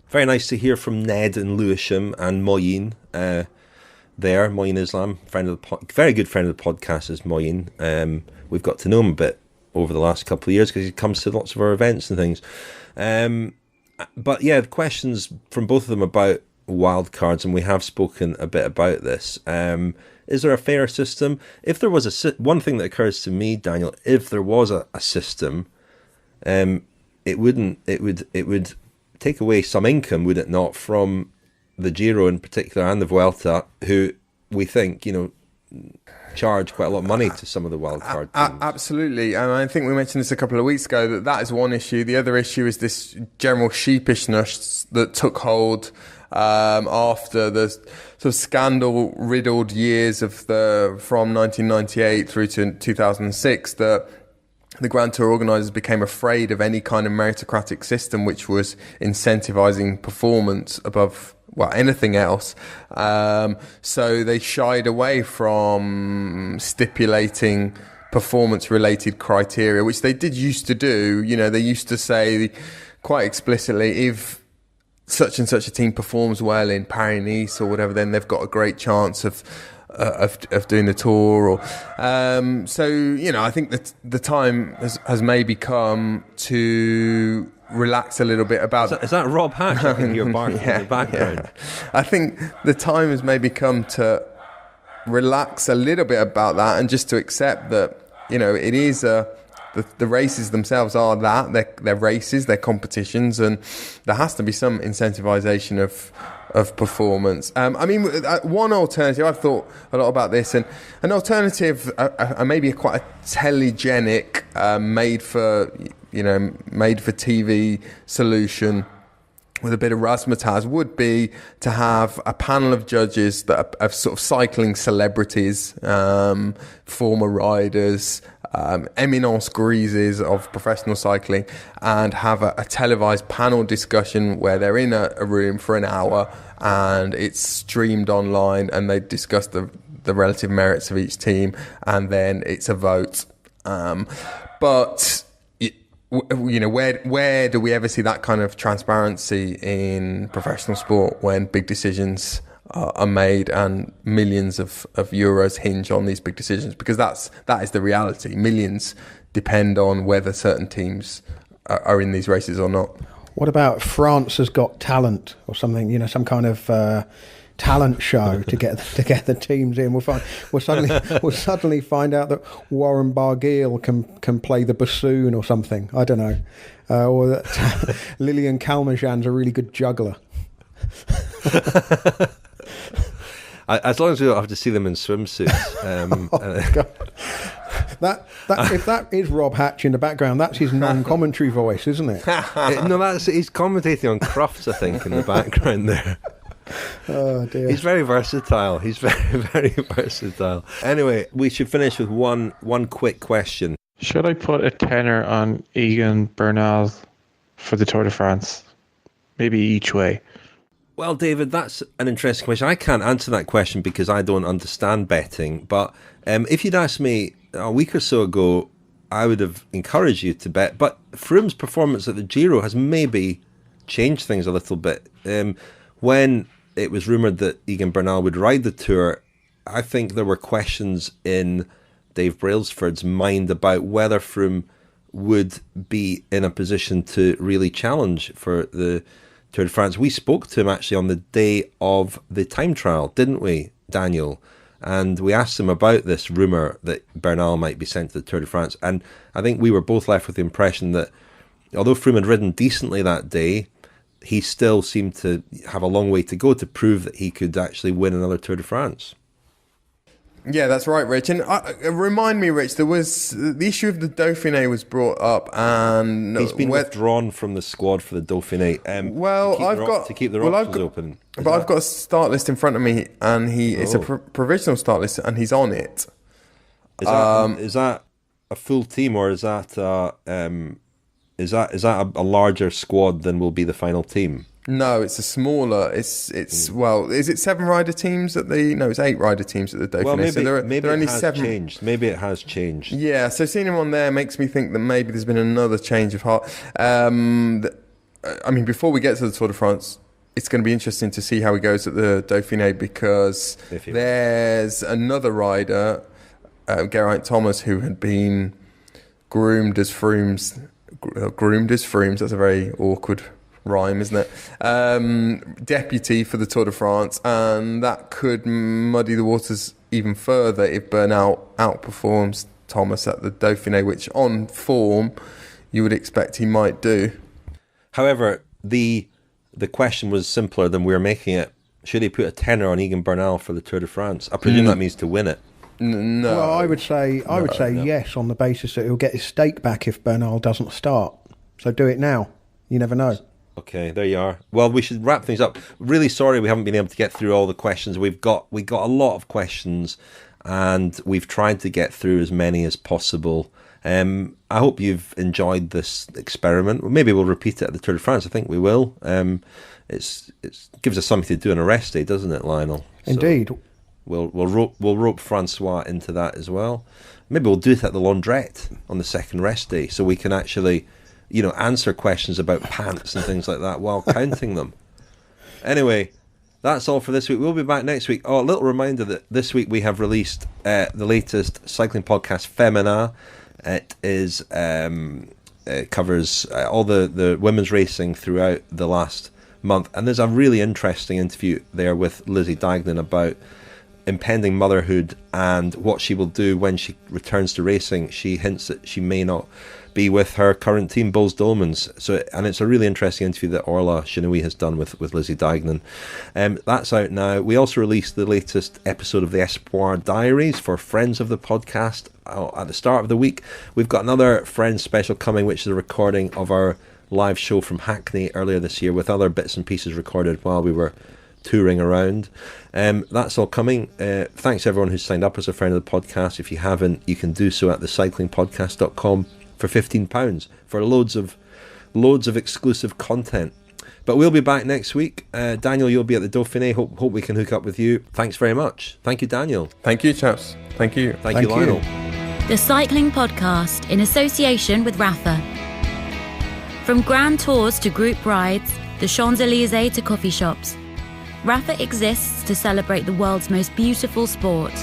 Very nice to hear from Ned and Lewisham and Moyin there. Moyin Islam, very good friend of the podcast is Moyin. We've got to know him a bit over the last couple of years because he comes to lots of our events and things. But yeah, questions from both of them about wildcards, and we have spoken a bit about this. Is there a fair system? If there was one thing that occurs to me, Daniel, if there was a system, it would take away some income, would it not, from the Giro in particular and the Vuelta, who we think, charge quite a lot of money to some of the wildcard teams. Absolutely, and I think we mentioned this a couple of weeks ago, that is one issue. The other issue is this general sheepishness that took hold after the sort of scandal-riddled years from 1998 through to 2006, that the Grand Tour organisers became afraid of any kind of meritocratic system which was incentivising performance above anything else. So they shied away from stipulating performance-related criteria, which they did used to do. They used to say quite explicitly, if such and such a team performs well in Paris-Nice or whatever, then they've got a great chance of doing the tour. Or I think that the time has maybe come to relax a little bit about... Is that Rob Hatch in your barking in the background? Yeah. I think the time has maybe come to relax a little bit about that and just to accept that, it is the races themselves are that. They're races, they're competitions, and there has to be some incentivization of performance. One alternative, I've thought a lot about this, and an alternative, maybe quite a telegenic, made for TV solution with a bit of razzmatazz would be to have a panel of judges that are sort of cycling celebrities, former riders, eminence grises of professional cycling, and have a televised panel discussion where they're in a room for an hour and it's streamed online, and they discuss the relative merits of each team, and then it's a vote. But where do we ever see that kind of transparency in professional sport when big decisions are made and millions of euros hinge on these big decisions? Because that is the reality. Millions depend on whether certain teams are in these races or not. What about France Has Got Talent or something? Some kind of talent show to get the teams in. We'll suddenly find out that Warren Barguil can play the bassoon or something. I don't know, or that Lilian Kalmajan's a really good juggler. As long as we don't have to see them in swimsuits. God. If that is Rob Hatch in the background, that's his non-commentary voice, isn't it? No, he's commentating on Crufts, I think, in the background there. Oh dear. He's very versatile. Very versatile. Anyway, we should finish with one quick question. Should I put a tenner on Egan Bernal for the Tour de France? Maybe each way. Well, David, that's an interesting question. I can't answer that question because I don't understand betting. But if you'd asked me a week or so ago, I would have encouraged you to bet. But Froome's performance at the Giro has maybe changed things a little bit. When it was rumoured that Egan Bernal would ride the Tour, I think there were questions in Dave Brailsford's mind about whether Froome would be in a position to really challenge for the Tour de France. We spoke to him actually on the day of the time trial, didn't we, Daniel? And we asked him about this rumour that Bernal might be sent to the Tour de France. And I think we were both left with the impression that although Froome had ridden decently that day, he still seemed to have a long way to go to prove that he could actually win another Tour de France. Yeah, that's right, Rich. And remind me, Rich, there was the issue of the Dauphiné was brought up, and he's been withdrawn from the squad for the Dauphiné. To keep the options open. I've got a start list in front of me, and it's a provisional start list, and he's on it. Is that a full team, or is that a larger squad than will be the final team? No, it's a smaller. Is it 7 rider teams at the? No, it's 8 rider teams at the Dauphiné. Well, maybe, so there are only it has 7. Changed. Maybe it has changed. Yeah, so seeing him on there makes me think that maybe there's been another change of heart. I mean, before we get to the Tour de France, it's going to be interesting to see how he goes at the Dauphiné, because there's another rider, Geraint Thomas, who had been groomed as Froome's. That's a very awkward rhyme, isn't it? Deputy for the Tour de France, and that could muddy the waters even further if Bernal outperforms Thomas at the Dauphiné, which on form you would expect he might do. However, the question was simpler than we were making it. Should he put a tenner on Egan Bernal for the Tour de France? I presume that means to win it. No. Well, I would say yes, on the basis that he'll get his stake back if Bernal doesn't start. So do it now. You never know. Okay, there you are. Well, we should wrap things up. Really sorry we haven't been able to get through all the questions. We got a lot of questions, and we've tried to get through as many as possible. I hope you've enjoyed this experiment. Maybe we'll repeat it at the Tour de France. I think we will. It gives us something to do on a rest day, doesn't it, Lionel? Indeed. So we'll rope Francois into that as well. Maybe we'll do it at the laundrette on the second rest day, so we can actually, answer questions about pants and things like that while counting them. Anyway, that's all for this week. We'll be back next week. Oh, a little reminder that this week we have released the latest cycling podcast, Femina. It is it covers all the women's racing throughout the last month, and there's a really interesting interview there with Lizzie Deignan about impending motherhood and what she will do when she returns to racing. She hints that she may not be with her current team, Bulls Dolmans. And it's a really interesting interview that Orla Chenoui has done with Lizzie Deignan. That's out now. We also released the latest episode of the Espoir Diaries for friends of the podcast at the start of the week. We've got another Friends special coming, which is a recording of our live show from Hackney earlier this year, with other bits and pieces recorded while we were touring around. That's all coming. Thanks everyone who's signed up as a friend of the podcast. If you haven't, you can do so at thecyclingpodcast.com for £15 for loads of exclusive content. But we'll be back next week. Daniel, you'll be at the Dauphiné. Hope we can hook up with you. Thanks very much. Thank you, Daniel. Thank you, chaps. Thank you. Thank you, Lionel. The Cycling Podcast in association with Rafa. From grand tours to group rides, the Champs-Élysées to coffee shops, Rafa exists to celebrate the world's most beautiful sport.